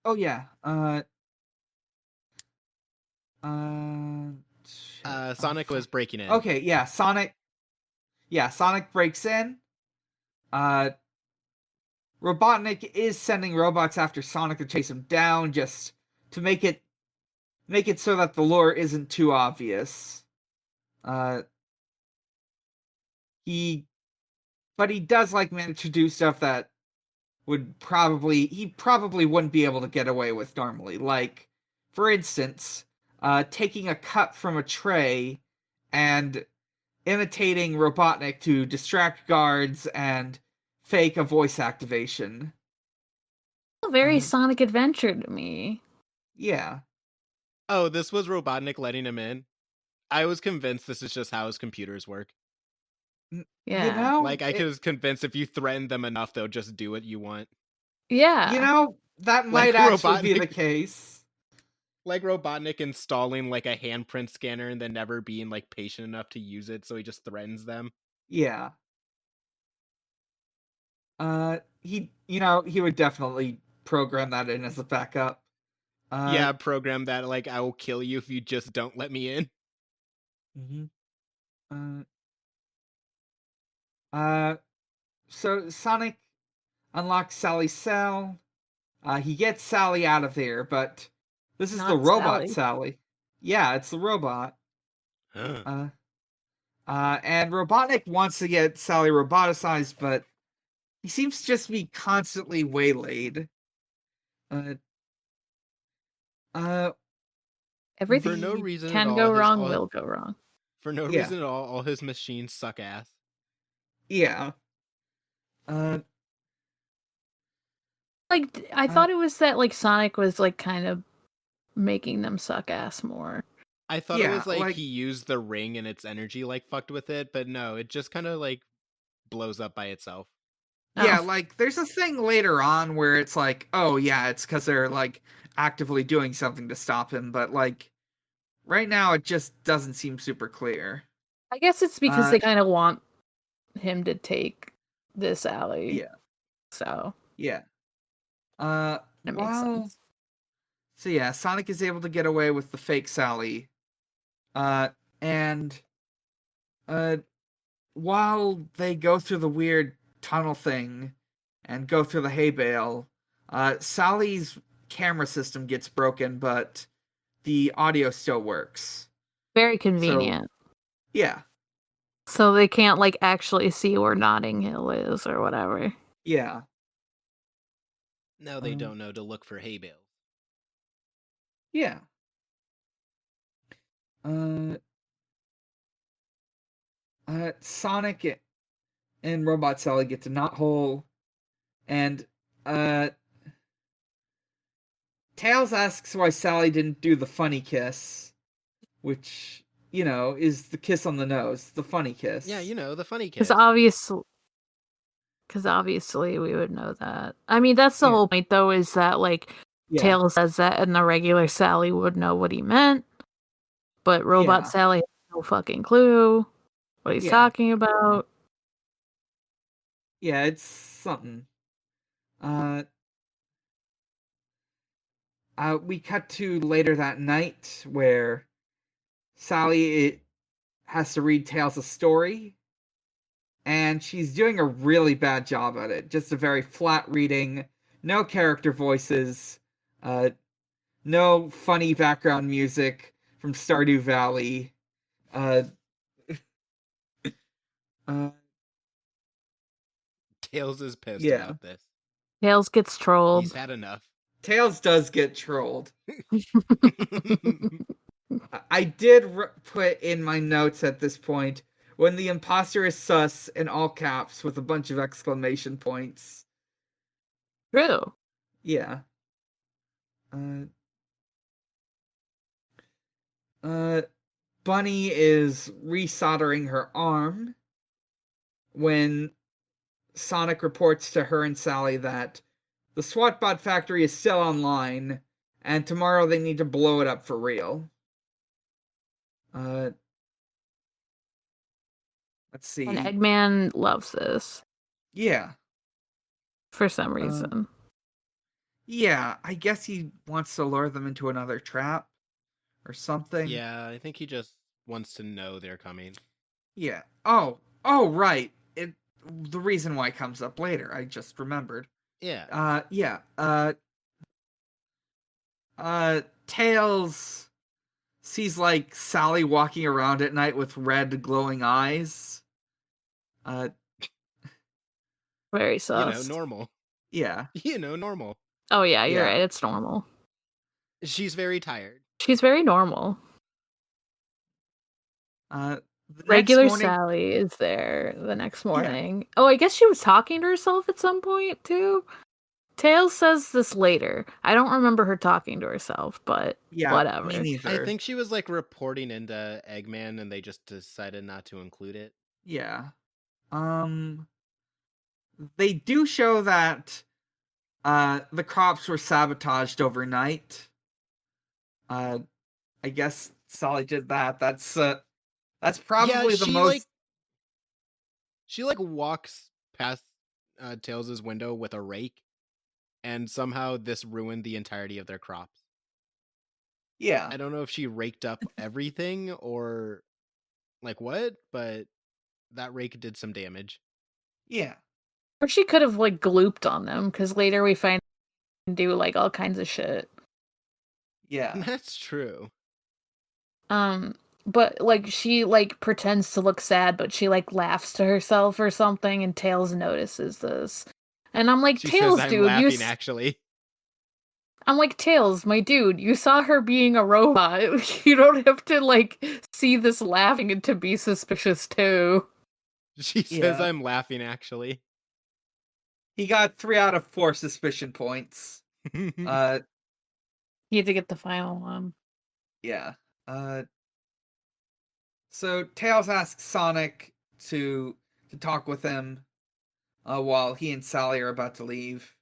Oh yeah, Sonic was breaking in. Okay, yeah, Sonic breaks in. Robotnik is sending robots after Sonic to chase him down, just to make it so that the lure isn't too obvious. He does like manage to do stuff that he probably wouldn't be able to get away with normally. Like, for instance, taking a cup from a tray and imitating Robotnik to distract guards and fake a voice activation. very Sonic Adventure to me. Yeah. Oh, this was Robotnik letting him in? I was convinced this is just how his computers work. Yeah. You know, Like, I was convinced if you threaten them enough, they'll just do what you want. Yeah. you know, that Like might actually be Robotnik. the case. Like Robotnik installing like a handprint scanner and then never being like patient enough to use it, so he just threatens them. Yeah. He would definitely program that in as a backup. Yeah, program that like I will kill you if you just don't let me in. So Sonic unlocks Sally's cell. He gets Sally out of there, but this is the Not robot Sally. Sally. Yeah, it's the robot. And Robotnik wants to get Sally roboticized, but he seems to just be constantly waylaid. Everything For no reason at can all, go wrong will go wrong. For no Yeah. reason at all his machines suck ass. Yeah. Like, I thought it was that, like, Sonic was, like, kind of making them suck ass more. I thought it was like he used the ring and its energy like fucked with it, but no, it just kind of like blows up by itself. Yeah, Oh. like there's a thing later on where it's like, oh yeah, it's because they're like actively doing something to stop him, but like right now it just doesn't seem super clear. I guess it's because they kind of want him to take this alley. Yeah. So. Yeah. That makes sense. So yeah, Sonic is able to get away with the fake Sally. And while they go through the weird tunnel thing and go through the hay bale, Sally's camera system gets broken, but the audio still works. Very convenient. So, yeah. So they can't, like, actually see where Notting Hill is or whatever. Yeah. Now they don't know to look for hay bales. Yeah. Sonic and Robot Sally get to Knothole, and Tails asks why Sally didn't do the funny kiss, which, is the kiss on the nose, the funny kiss. Yeah, the funny kiss. Because obviously we would know that. I mean, that's the whole point, though, is that, like, Tails says that, and the regular Sally would know what he meant, but Robot Sally has no fucking clue what he's talking about. Yeah, it's something. We cut to later that night where Sally has to read Tails a story, and she's doing a really bad job at it. Just a very flat reading, no character voices, no funny background music from Stardew Valley. Tails is pissed about this. Tails gets trolled. He's had enough. Tails does get trolled. I did put in my notes at this point, when the imposter is sus in all caps with a bunch of exclamation points. True. Yeah. Bunny is resoldering her arm when Sonic reports to her and Sally that the SWATbot factory is still online, and tomorrow they need to blow it up for real. Let's see. And Eggman loves this. Yeah. For some reason. Yeah, I guess he wants to lure them into another trap or something. Yeah, I think he just wants to know they're coming. Yeah. Oh, right. The reason why it comes up later, I just remembered. Yeah. Tails sees like Sally walking around at night with red glowing eyes. Very sus. Normal. Yeah. Normal. Oh yeah, you're right. It's normal. She's very tired. She's very normal. Regular Sally is there the next morning. Yeah. Oh, I guess she was talking to herself at some point too. Tails says this later. I don't remember her talking to herself, but whatever. Me neither. I think she was like reporting into Eggman and they just decided not to include it. Yeah. They do show that the crops were sabotaged overnight. I guess Sally did that. That's probably the most. She walks past Tails' window with a rake, and somehow this ruined the entirety of their crops. Yeah. I don't know if she raked up everything or what, but that rake did some damage. Yeah. Or she could have glooped on them, because later we find do all kinds of shit. Yeah. That's true. But she pretends to look sad, but she laughs to herself or something, and Tails notices this. And I'm like, she Tails, says, I'm dude, laughing, actually. I'm like, Tails, my dude, you saw her being a robot. You don't have to see this laughing and to be suspicious too. She says, I'm laughing, actually. He got 3 out of 4 suspicion points. He had to get the final one. Yeah. So Tails asks Sonic to talk with him while he and Sally are about to leave.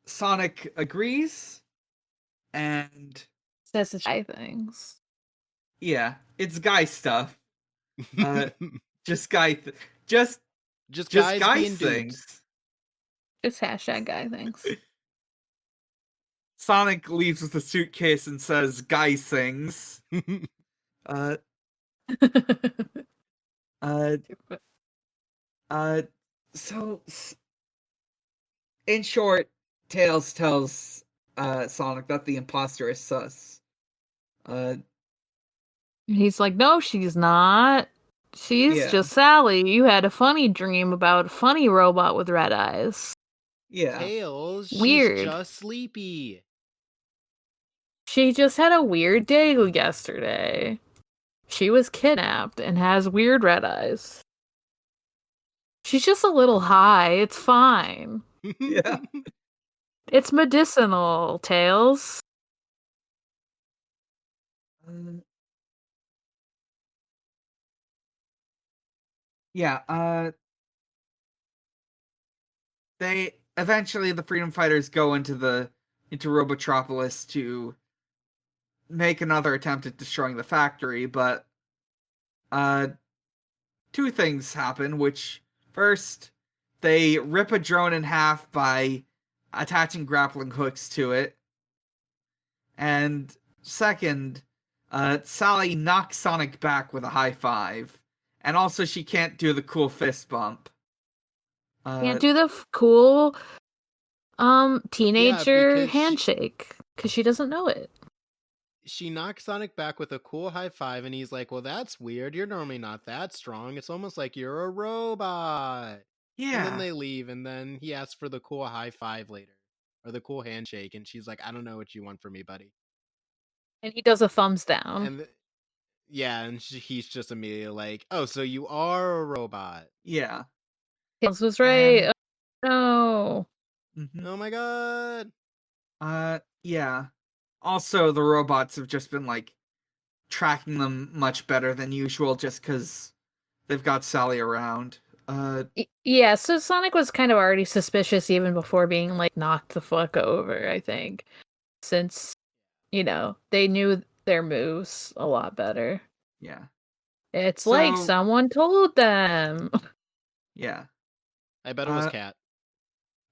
Sonic agrees and says the guy things. Yeah, it's guy stuff. Just guy just guys guy being things. Dudes. Just hashtag guy things. Sonic leaves with a suitcase and says guy things. So in short, Tails tells Sonic that the imposter is sus. He's like, no, she's not. She's just Sally. You had a funny dream about a funny robot with red eyes. Yeah. Tails, weird. She's just sleepy. She just had a weird day yesterday. She was kidnapped and has weird red eyes. She's just a little high. It's fine. Yeah. It's medicinal, Tails. Yeah, they eventually the Freedom Fighters go into Robotropolis to make another attempt at destroying the factory, but two things happen, which first they rip a drone in half by attaching grappling hooks to it. And second, Sally knocks Sonic back with a high five. And also she can't do the cool fist bump. Can't do the cool teenager handshake because she doesn't know it. She knocks Sonic back with a cool high five, and he's like, well, that's weird. You're normally not that strong. It's almost like you're a robot. Yeah. And then they leave, and then he asks for the cool high five later. Or the cool handshake, and she's like, I don't know what you want from me, buddy. And he does a thumbs down. And and he's just immediately like, oh, so you are a robot. Yeah. Tails was right. No. Mm-hmm. Oh my god. Yeah. Also, the robots have just been, tracking them much better than usual just because they've got Sally around. Yeah, so Sonic was kind of already suspicious even before being, knocked the fuck over, I think. Since, they knew their moves a lot better. Yeah. It's like someone told them. Yeah. I bet it was Cat.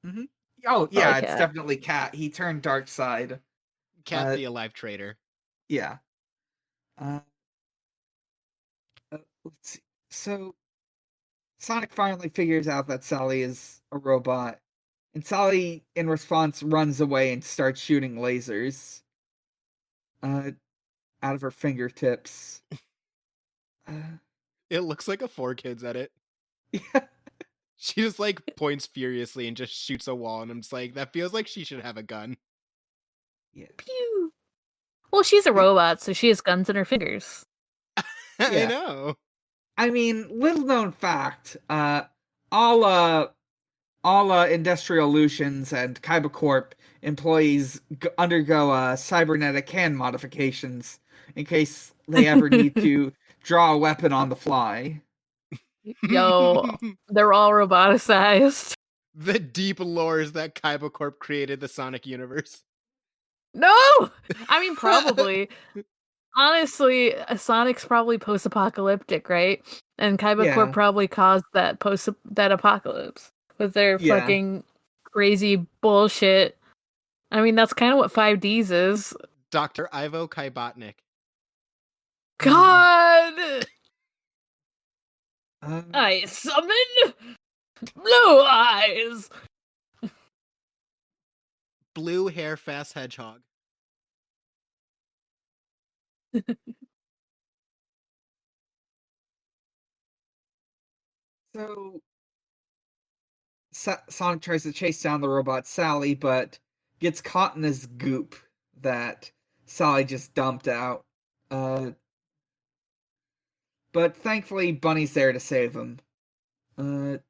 Mm-hmm. Oh, yeah, it's definitely Cat. He turned dark side. Cat the alive traitor. Yeah. Let's see. So, Sonic finally figures out that Sally is a robot. And Sally, in response, runs away and starts shooting lasers. Out of her fingertips. It looks like a 4Kids edit. Yeah. She just points furiously and just shoots a wall, and I'm just like, that feels like she should have a gun. Yeah. Pew. Well, she's a robot, so she has guns in her fingers. I know. I mean, little known fact, all all Industrial Lutions and Kaiba Corp employees undergo cybernetic hand modifications in case they ever need to draw a weapon on the fly. Yo, they're all roboticized. The deep lores that Kaiba Corp created the Sonic universe. No! I mean, probably. Honestly, Sonic's probably post-apocalyptic, right? And Kaiba Corp probably caused that apocalypse with their fucking crazy bullshit. I mean, that's kind of what 5Ds is. Dr. Ivo Kaibotnik. God! I summon blue eyes! Blue hair fast hedgehog. So Sonic tries to chase down the robot Sally, but gets caught in this goop that Sally just dumped out. But thankfully, Bunny's there to save him. And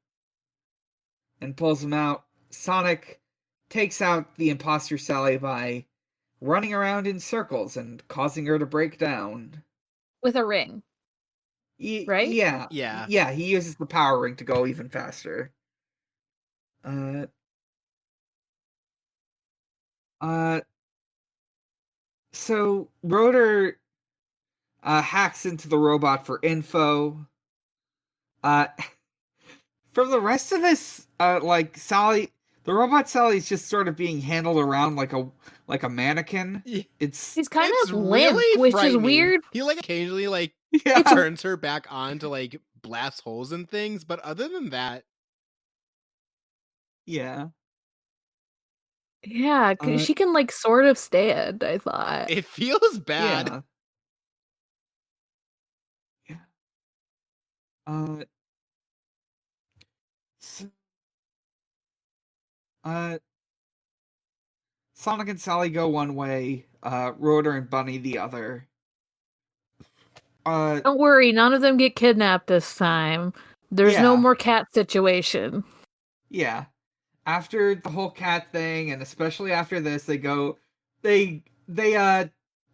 pulls him out. Sonic takes out the imposter Sally by running around in circles and causing her to break down. With a ring. Right? Yeah. Yeah, he uses the power ring to go even faster. So Rotor hacks into the robot for info. For the rest of this, Sally, the robot Sally is just sort of being handled around like a mannequin. He's kind of limp, really which is weird. He occasionally turns her back on to blast holes and things, but other than that, yeah, she can sort of stand. I thought it feels bad. Sonic and Sally go one way, Rotor and Bunny the other. Don't worry, none of them get kidnapped this time. There's no more cat situation. Yeah. After the whole cat thing, and especially after this, they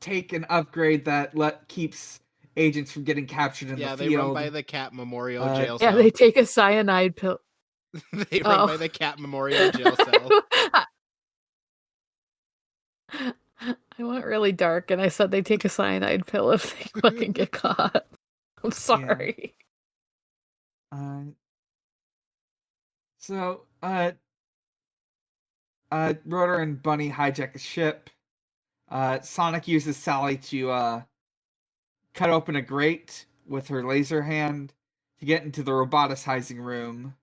take an upgrade that keeps agents from getting captured in the field. Yeah, they run by the cat memorial jail cell. Yeah, they take a cyanide pill. They run by the cat memorial jail cell. I went really dark, and I said they take a cyanide pill if they fucking get caught. I'm sorry. So, Rotor and Bunny hijack a ship. Sonic uses Sally to cut open a grate with her laser hand to get into the roboticizing room.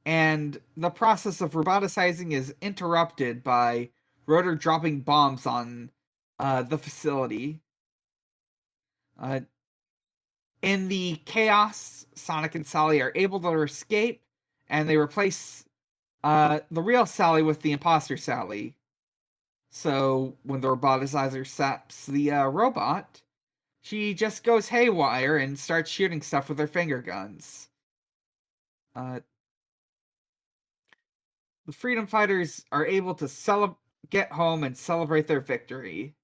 And the process of roboticizing is interrupted by Rotor dropping bombs on the facility. In the chaos, Sonic and Sally are able to escape, and they replace the real Sally with the imposter Sally. So when the roboticizer saps the robot, she just goes haywire and starts shooting stuff with her finger guns. The Freedom Fighters are able to get home and celebrate their victory.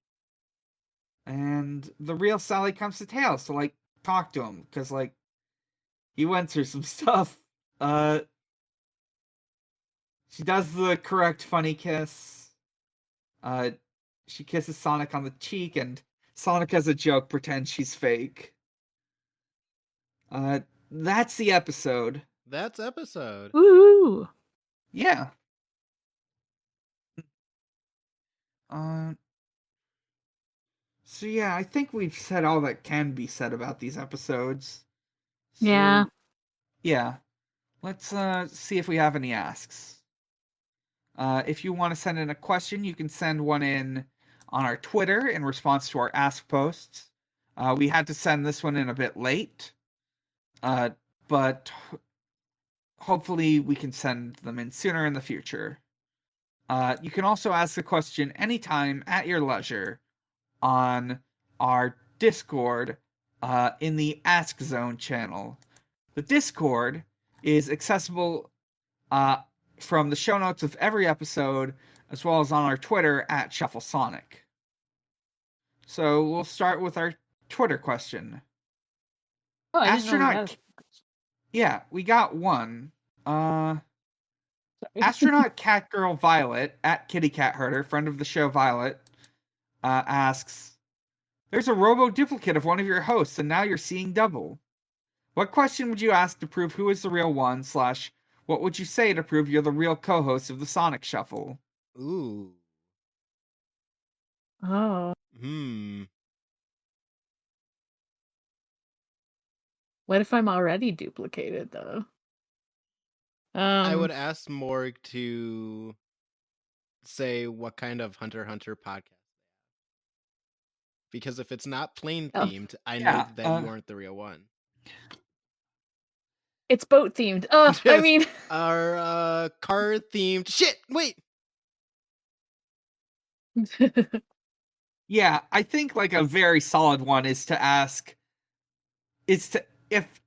And the real Sally comes to Tails to talk to him, because he went through some stuff. She does the correct funny kiss. She kisses Sonic on the cheek, and Sonic, as a joke, pretends she's fake. That's the episode. That's episode. Woohoo! Yeah. So yeah, I think we've said all that can be said about these episodes. So, yeah. Yeah. Let's see if we have any asks. If you want to send in a question, you can send one in on our Twitter in response to our ask posts. We had to send this one in a bit late, but hopefully we can send them in sooner in the future. You can also ask a question anytime at your leisure on our Discord in the Ask Zone channel. The Discord is accessible from the show notes of every episode, as well as on our Twitter at ShuffleSonic. So we'll start with our Twitter question. Oh, I didn't know we Astronaut. had Yeah, we got one. Sorry. Astronaut Catgirl Violet at Kitty Cat Herder, friend of the show Violet, asks, "There's a robo duplicate of one of your hosts, and now you're seeing double. What question would you ask to prove who is the real one? / what would you say to prove you're the real co-host of the Sonic Shuffle?" Ooh. Oh. What if I'm already duplicated, though? I would ask Morg to say what kind of Hunter x Hunter podcast they have. Because if it's not plane themed, I know that you aren't the real one. It's boat themed. I mean, our car themed. Shit! Wait. Yeah, I think like a very solid one is to ask. If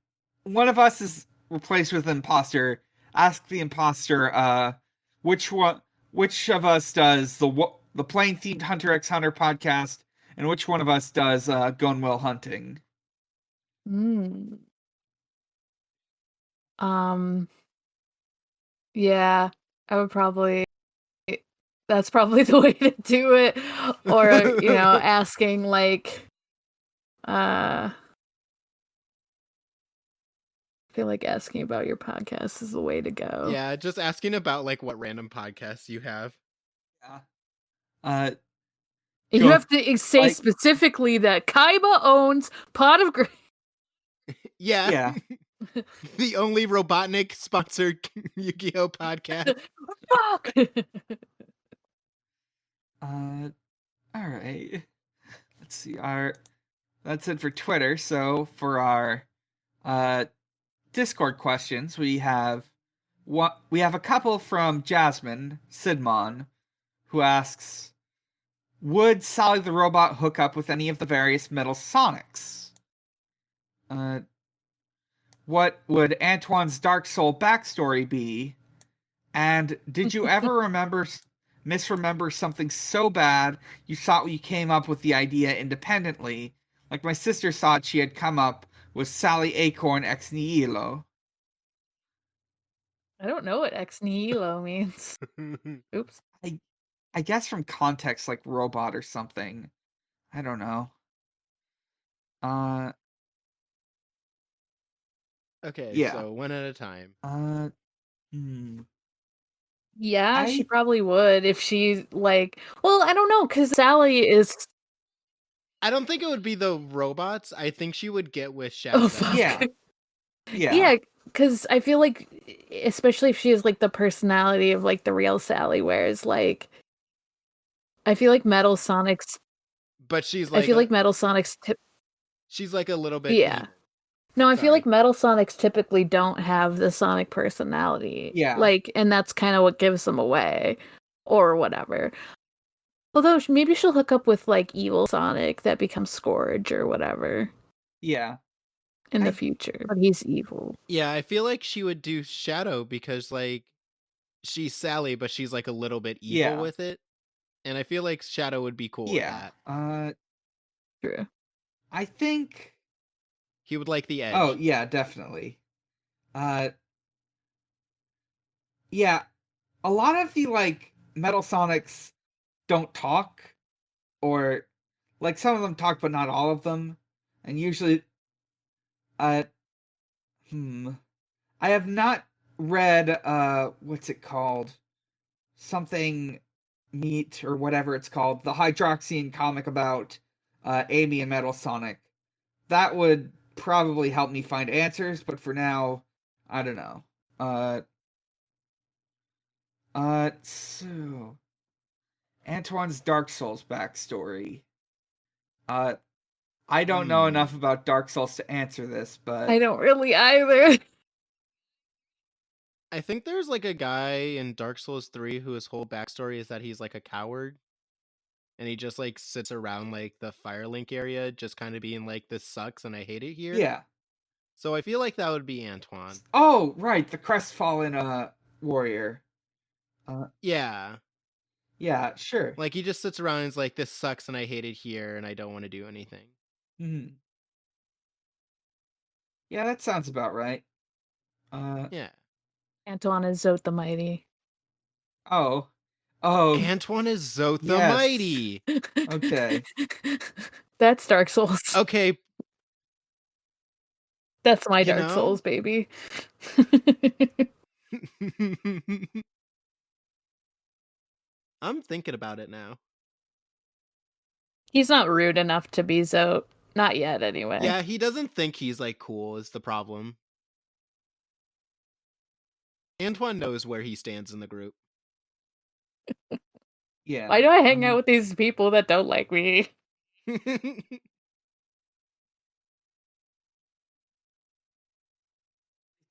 one of us is replaced with an imposter, ask the imposter, which of us does the plane themed Hunter x Hunter podcast, and which one of us does Gunwell Hunting. Yeah, I would probably. That's probably the way to do it, or asking like, I feel like asking about your podcast is the way to go. Yeah, just asking about like what random podcasts you have. Yeah. You have to say specifically that Kaiba owns Pot of Grace. Yeah. The only Robotnik sponsored Yu-Gi-Oh podcast. Fuck. All right. Let's see. That's it for Twitter. So for our Discord questions, we have a couple from Jasmine Sidmon, who asks, "Would Sally the robot hook up with any of the various Metal Sonics? What would Antoine's Dark Soul backstory be? And did you ever misremember something so bad you thought you came up with the idea independently? Like my sister thought she had come up with Sally Acorn ex nihilo." I don't know what ex nihilo means. Oops. I guess from context, like robot or something. I don't know. Okay, yeah. So one at a time. Yeah, she probably would if she's like, well, I don't know, because Sally is. I don't think it would be the robots. I think she would get with Shadow. Oh, fuck. Yeah. Yeah, because I feel like, especially if she has like the personality of like the real Sally, whereas like, I feel like Metal Sonic's. But she's like. I feel like Metal Sonic's. She's like a little bit. Yeah. Evil. No, I feel like Metal Sonics typically don't have the Sonic personality. Yeah. Like, and that's kind of what gives them away, or whatever. Although maybe she'll hook up with like evil Sonic that becomes Scourge or whatever. Yeah. In the future, but he's evil. Yeah, I feel like she would do Shadow because like she's Sally, but she's like a little bit evil with it, and I feel like Shadow would be cool with that. True. I think he would like the edge. Oh yeah, definitely. Yeah, a lot of the like Metal Sonics don't talk, or like some of them talk, but not all of them, and usually, I have not read what's it called? Something Meat or whatever it's called, the Hydroxine comic about Amy and Metal Sonic. That would probably help me find answers, but for now, I don't know. So Antoine's Dark Souls backstory. I don't know enough about Dark Souls to answer this, but I don't really either. I think there's like a guy in Dark Souls 3 whose whole backstory is that he's like a coward. And he just like sits around like the Firelink area, just kind of being like, "This sucks and I hate it here." Yeah. So I feel like that would be Antoine. Oh, right, the Crestfallen warrior. Yeah. Yeah, sure. Like, he just sits around and is like, this sucks and I hate it here and I don't want to do anything. Mm-hmm. Yeah, that sounds about right. Yeah. Antoine is Zote the Mighty. Oh. Antoine is Zote the Yes. Mighty. Okay. That's Dark Souls. Okay. That's my You Dark know? Souls, baby. I'm thinking about it now. He's not rude enough to be Zote. Not yet, anyway. Yeah, he doesn't think he's like cool is the problem. Antoine knows where he stands in the group. Yeah. Why do I hang out with these people that don't like me?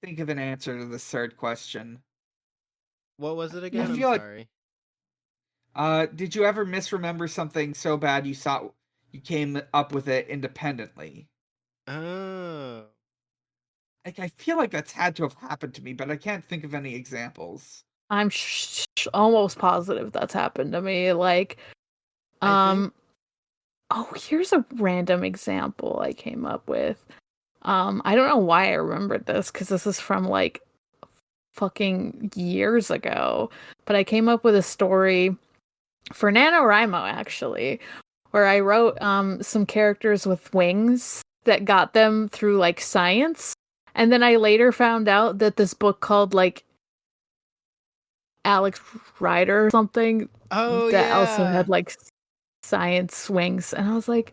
Think of an answer to this third question. What was it again? I'm feel like- sorry. Did you ever misremember something so bad you thought you came up with it independently? Oh. Like, I feel like that's had to have happened to me, but I can't think of any examples. I'm almost positive that's happened to me. Like, oh, here's a random example I came up with. I don't know why I remembered this because this is from like fucking years ago, but I came up with a story for NaNoWriMo actually, where I wrote some characters with wings that got them through like science, and then I later found out that this book called like Alex Rider or something that also had like science wings, and I was like,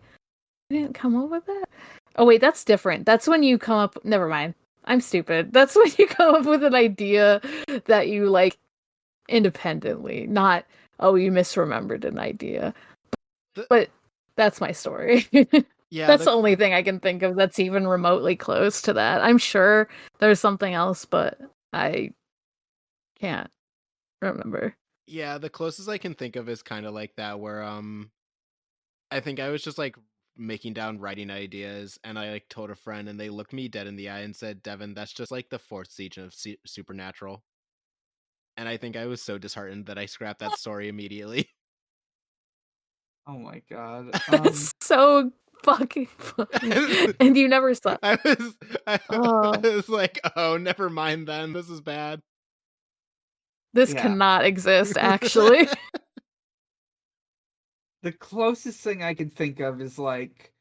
I didn't come up with that. Oh wait, that's different. That's when you come up. Never mind. I'm stupid. That's when you come up with an idea that you like independently, not you misremembered an idea. But that's my story. Yeah, that's the only thing I can think of that's even remotely close to that. I'm sure there's something else, but I can't remember. Yeah, the closest I can think of is kind of like that, where I think I was just like making down writing ideas, and I like told a friend, and they looked me dead in the eye and said, "Devon, that's just like the fourth season of Supernatural." And I think I was so disheartened that I scrapped that story immediately. Oh my god. That's so fucking funny. And you never saw. I was like, oh, never mind then. This is bad. This cannot exist, actually. The closest thing I can think of is like,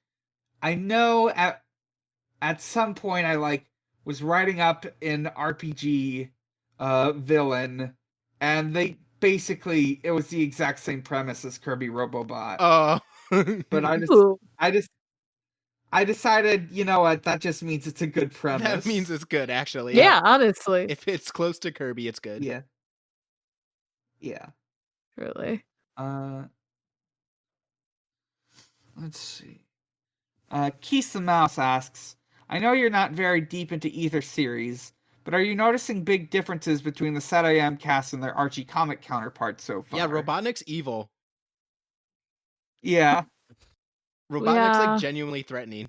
I know at some point I like was writing up an RPG villain, and they basically it was the exact same premise as Kirby Robobot. Oh. But I decided, you know what, that just means it's a good premise. That means it's good, actually. Yeah, honestly. If it's close to Kirby, it's good. Yeah. Yeah. Really. Let's see. Keith the Mouse asks, I know you're not very deep into either series, but are you noticing big differences between the SatAM cast and their Archie comic counterparts so far? Yeah, Robotnik's evil. Yeah. Robotnik's like genuinely threatening.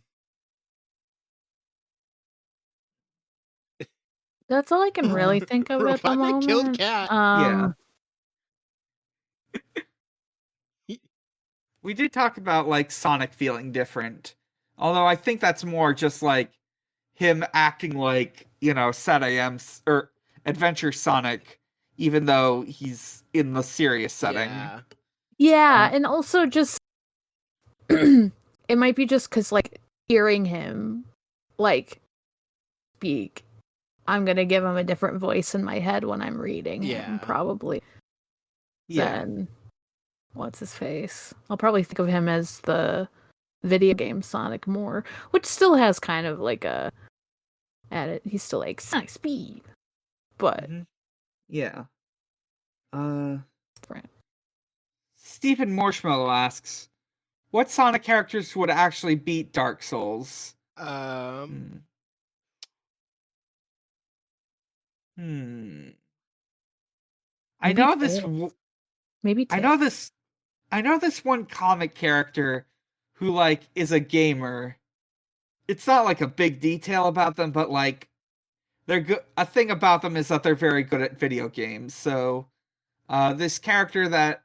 That's all I can really think of at the moment. Robotnik killed Cat. Yeah. We did talk about like Sonic feeling different. Although I think that's more just like him acting like, you know, SatAM or Adventure Sonic, even though he's in the serious setting. Yeah, and also just it might be just because like hearing him like speak, I'm gonna give him a different voice in my head when I'm reading him, probably. Then what's his face? I'll probably think of him as the video game Sonic more, which still has kind of like a added. He's still like Sonic speed, but yeah. Stephen Marshmallow asks, what Sonic characters would actually beat Dark Souls? I know this. Maybe I know this one comic character who like is a gamer, it's not like a big detail about them, but like they're good. A thing about them is that they're very good at video games. So, this character that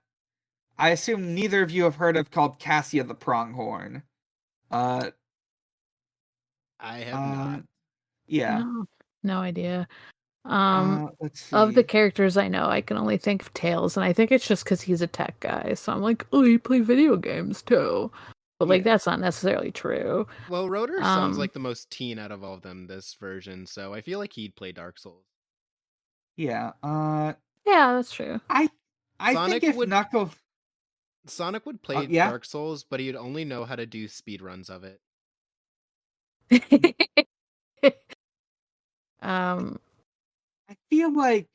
I assume neither of you have heard of called Cassia the Pronghorn. Uh, I have not. Yeah. No idea. Let's Of the see. characters I know, I can only think of Tails, and I think it's just because he's a tech guy. So I'm like, oh, you play video games too, but like Yeah. that's not necessarily true. Well, Rotor sounds like the most teen out of all of them this version, so I feel like he'd play Dark Souls. Yeah. Yeah, that's true. I think Sonic if would Knuckles, play yeah. Dark Souls, but he'd only know how to do speedruns of it. um, I feel like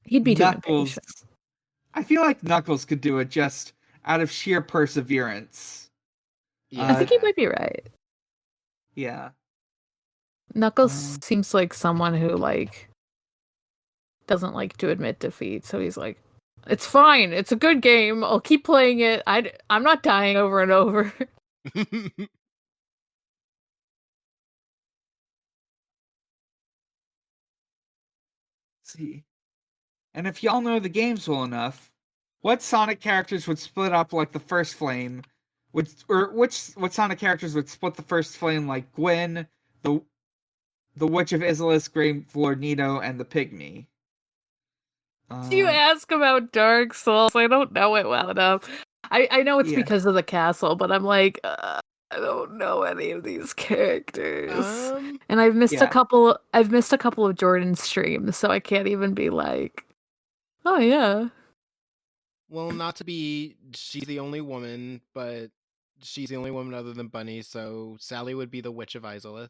he'd be too Knuckles. impatient. I feel like Knuckles could do it just out of sheer perseverance. Yeah. I think he might be right. Yeah. Knuckles seems like someone who like doesn't like to admit defeat, so he's like, "It's fine. It's a good game. I'll keep playing it. I'm not dying over and over." See. And if y'all know the games well enough, what Sonic characters would split up like the first flame? What Sonic characters would split the first flame like Gwen, the Witch of Isolus, Great Lord Nito, and the Pygmy? You ask about Dark Souls. I don't know it well enough. I know it's Yeah. because of the castle, but I'm like, I don't know any of these characters. And I've missed a couple. I've missed a couple of Jordan's streams, so I can't even be like, oh yeah. Well, not to be, she's the only woman, but she's the only woman other than Bunny, so Sally would be the Witch of Isolith.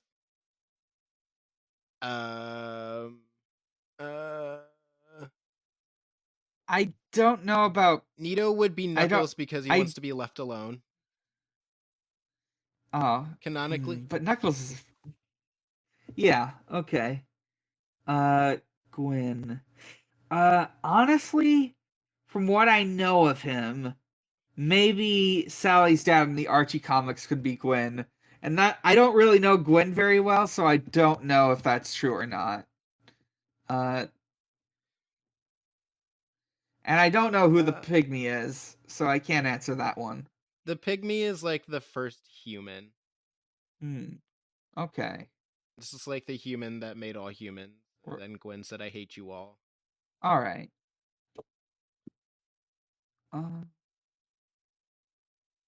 I don't know about Nito would be Knuckles because he wants to be left alone. Oh, canonically. But Knuckles is... Yeah, okay. Gwen. Honestly, from what I know of him, maybe Sally's dad in the Archie comics could be Gwen. And that I don't really know Gwen very well, so I don't know if that's true or not. And I don't know who the Pygmy is, so I can't answer that one. The Pygmy is like the first human. Okay. This is like the human that made all humans. And then Gwen said, I hate you all. Alright.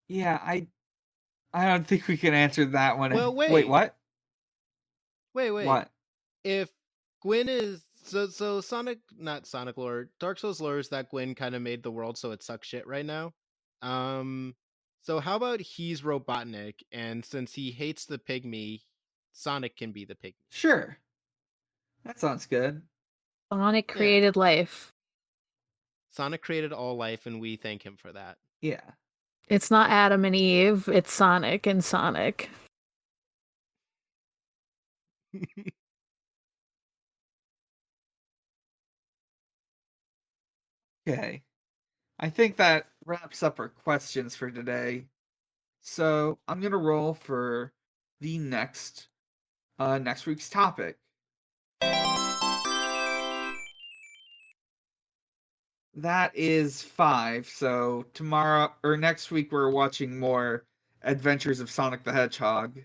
Yeah, I don't think we can answer that one. Well, wait, what? Wait. What? If Gwen is so Sonic, not Sonic lore, Dark Souls lore is that Gwen kind of made the world so it sucks shit right now. So how about he's Robotnik, and since he hates the Pygmy, Sonic can be the Pygmy. Sure. That sounds good. Sonic created life. Sonic created all life, and we thank him for that. Yeah. It's not Adam and Eve, it's Sonic and Sonic. Okay. I think that wraps up our questions for today. So I'm gonna roll for the next week's topic. That is 5. So tomorrow or next week we're watching more Adventures of Sonic the Hedgehog.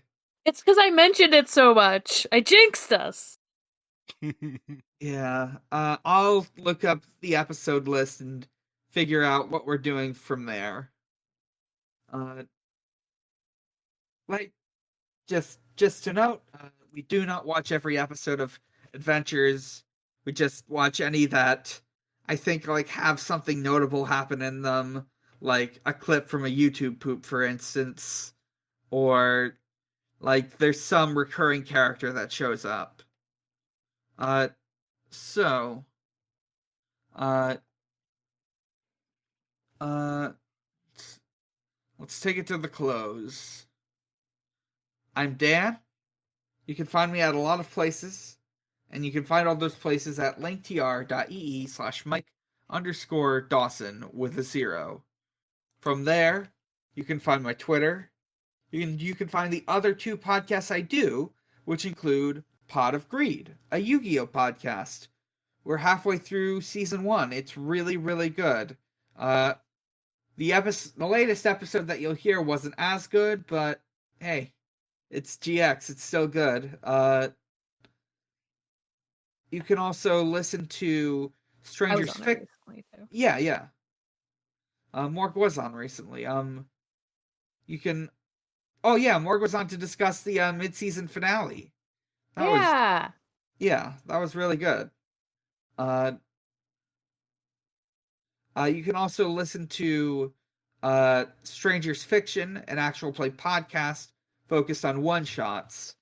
It's because I mentioned it so much. I jinxed us. Yeah. I'll look up the episode list and figure out what we're doing from there. Like, just to note, we do not watch every episode of Adventures. We just watch any that I think like have something notable happen in them, like a clip from a YouTube poop, for instance, or like there's some recurring character that shows up. So, let's take it to the close. I'm Dan. You can find me at a lot of places, and you can find all those places at linktr.ee/Mike_Dawson with a 0. From there, you can find my Twitter, You can find the other 2 podcasts I do, which include Pod of Greed, a Yu-Gi-Oh podcast. We're halfway through season 1. It's really, really good. The latest episode that you'll hear wasn't as good, but hey, it's GX. It's still good. You can also listen to Stranger's Fiction. Yeah. Morg was on recently. You can. Oh yeah, Morg was on to discuss the mid-season finale. That was really good. You can also listen to Stranger's Fiction, an actual play podcast focused on one-shots.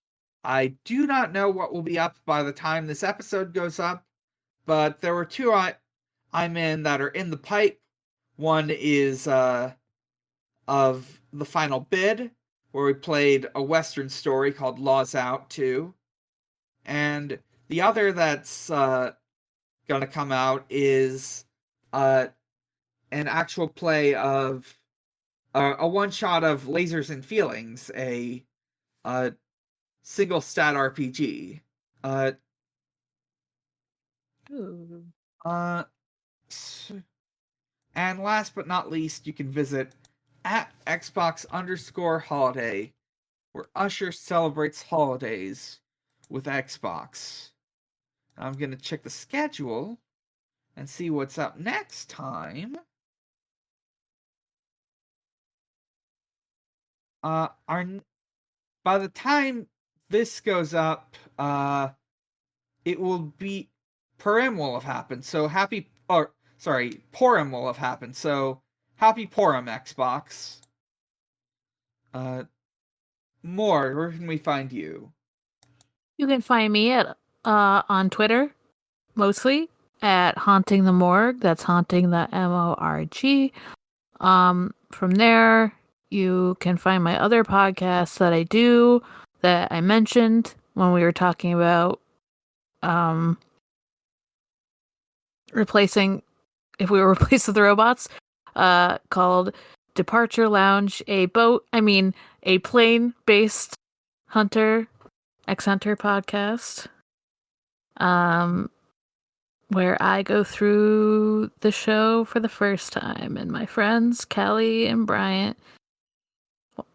I do not know what will be up by the time this episode goes up, but there were 2 I'm in that are in the pipe. One is of The Final Bid, where we played a Western story called Laws Out 2. And the other that's gonna come out is an actual play of a one-shot of Lasers and Feelings, a single stat RPG. And last but not least, you can visit at Xbox_holiday, where Usher celebrates holidays with Xbox. I'm going to check the schedule and see what's up next time. By the time this goes up, it will be Purim will have happened. So Purim will have happened. So happy Purim, Xbox. More, where can we find you? You can find me at on Twitter, mostly at Haunting the Morg. That's Haunting the MORG. From there, you can find my other podcasts that I do that I mentioned when we were talking about replacing if we were replaced with the robots, called Departure Lounge, a plane-based X-Hunter podcast, where I go through the show for the first time, and my friends, Callie and Bryant,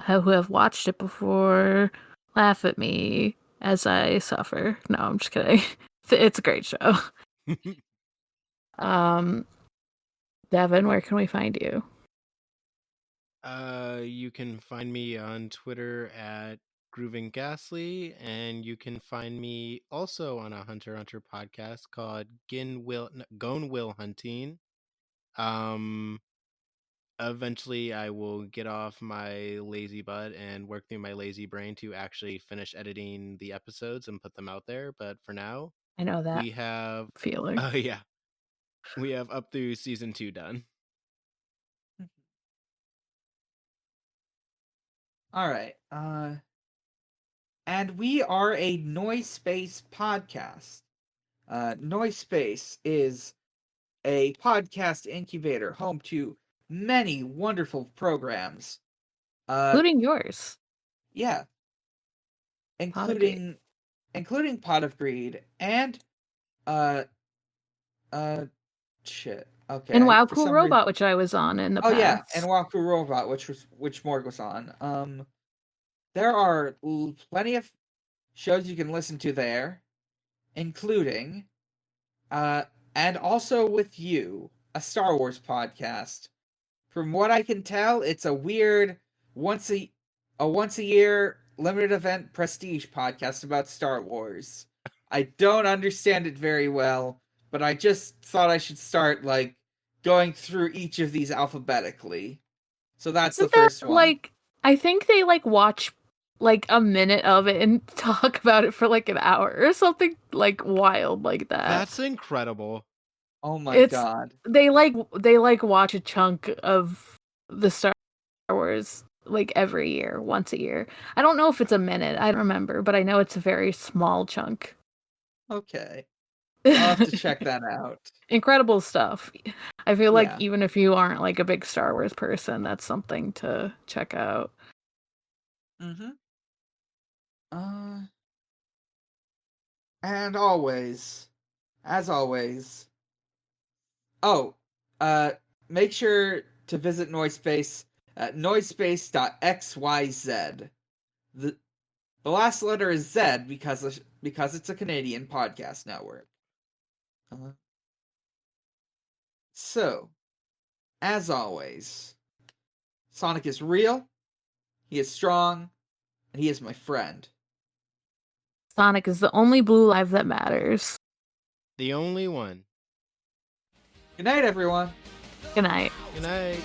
who have watched it before, laugh at me as I suffer. No, I'm just kidding. It's a great show. Devon, where can we find you? You can find me on Twitter at Grooving Ghastly, and you can find me also on a Hunter x Hunter podcast called Gone Will Hunting. Eventually I will get off my lazy butt and work through my lazy brain to actually finish editing the episodes and put them out there. But for now, I know that we have feeling. We have up through season 2 done. All right. And we are a Noise Space podcast. Noise Space is a podcast incubator home to many wonderful programs. Including yours. Yeah. Including Pot of Greed and shit. Okay. And Wow Cool Robot, which I was on in the past. Oh yeah, and Wow Cool Robot, which Morg was on. There are plenty of shows you can listen to there, including and also with you, a Star Wars podcast. From what I can tell, it's a weird once a year limited event prestige podcast about Star Wars. I don't understand it very well, but I just thought I should start going through each of these alphabetically. So that's the first one. I think they watch a minute of it and talk about it for an hour or something wild like that. That's incredible. Oh my god. They watch a chunk of the Star Wars every year, once a year. I don't know if it's a minute, I don't remember, but I know it's a very small chunk. Okay. I'll have to check that out. Incredible stuff. I feel even if you aren't a big Star Wars person, that's something to check out. Mm-hmm. And always, as always. Oh, make sure to visit Noisepace at noisepace.xyz. The last letter is Z because it's a Canadian podcast network. So, as always, Sonic is real, he is strong, and he is my friend. Sonic is the only blue life that matters. The only one. Good night, everyone. Good night. Good night.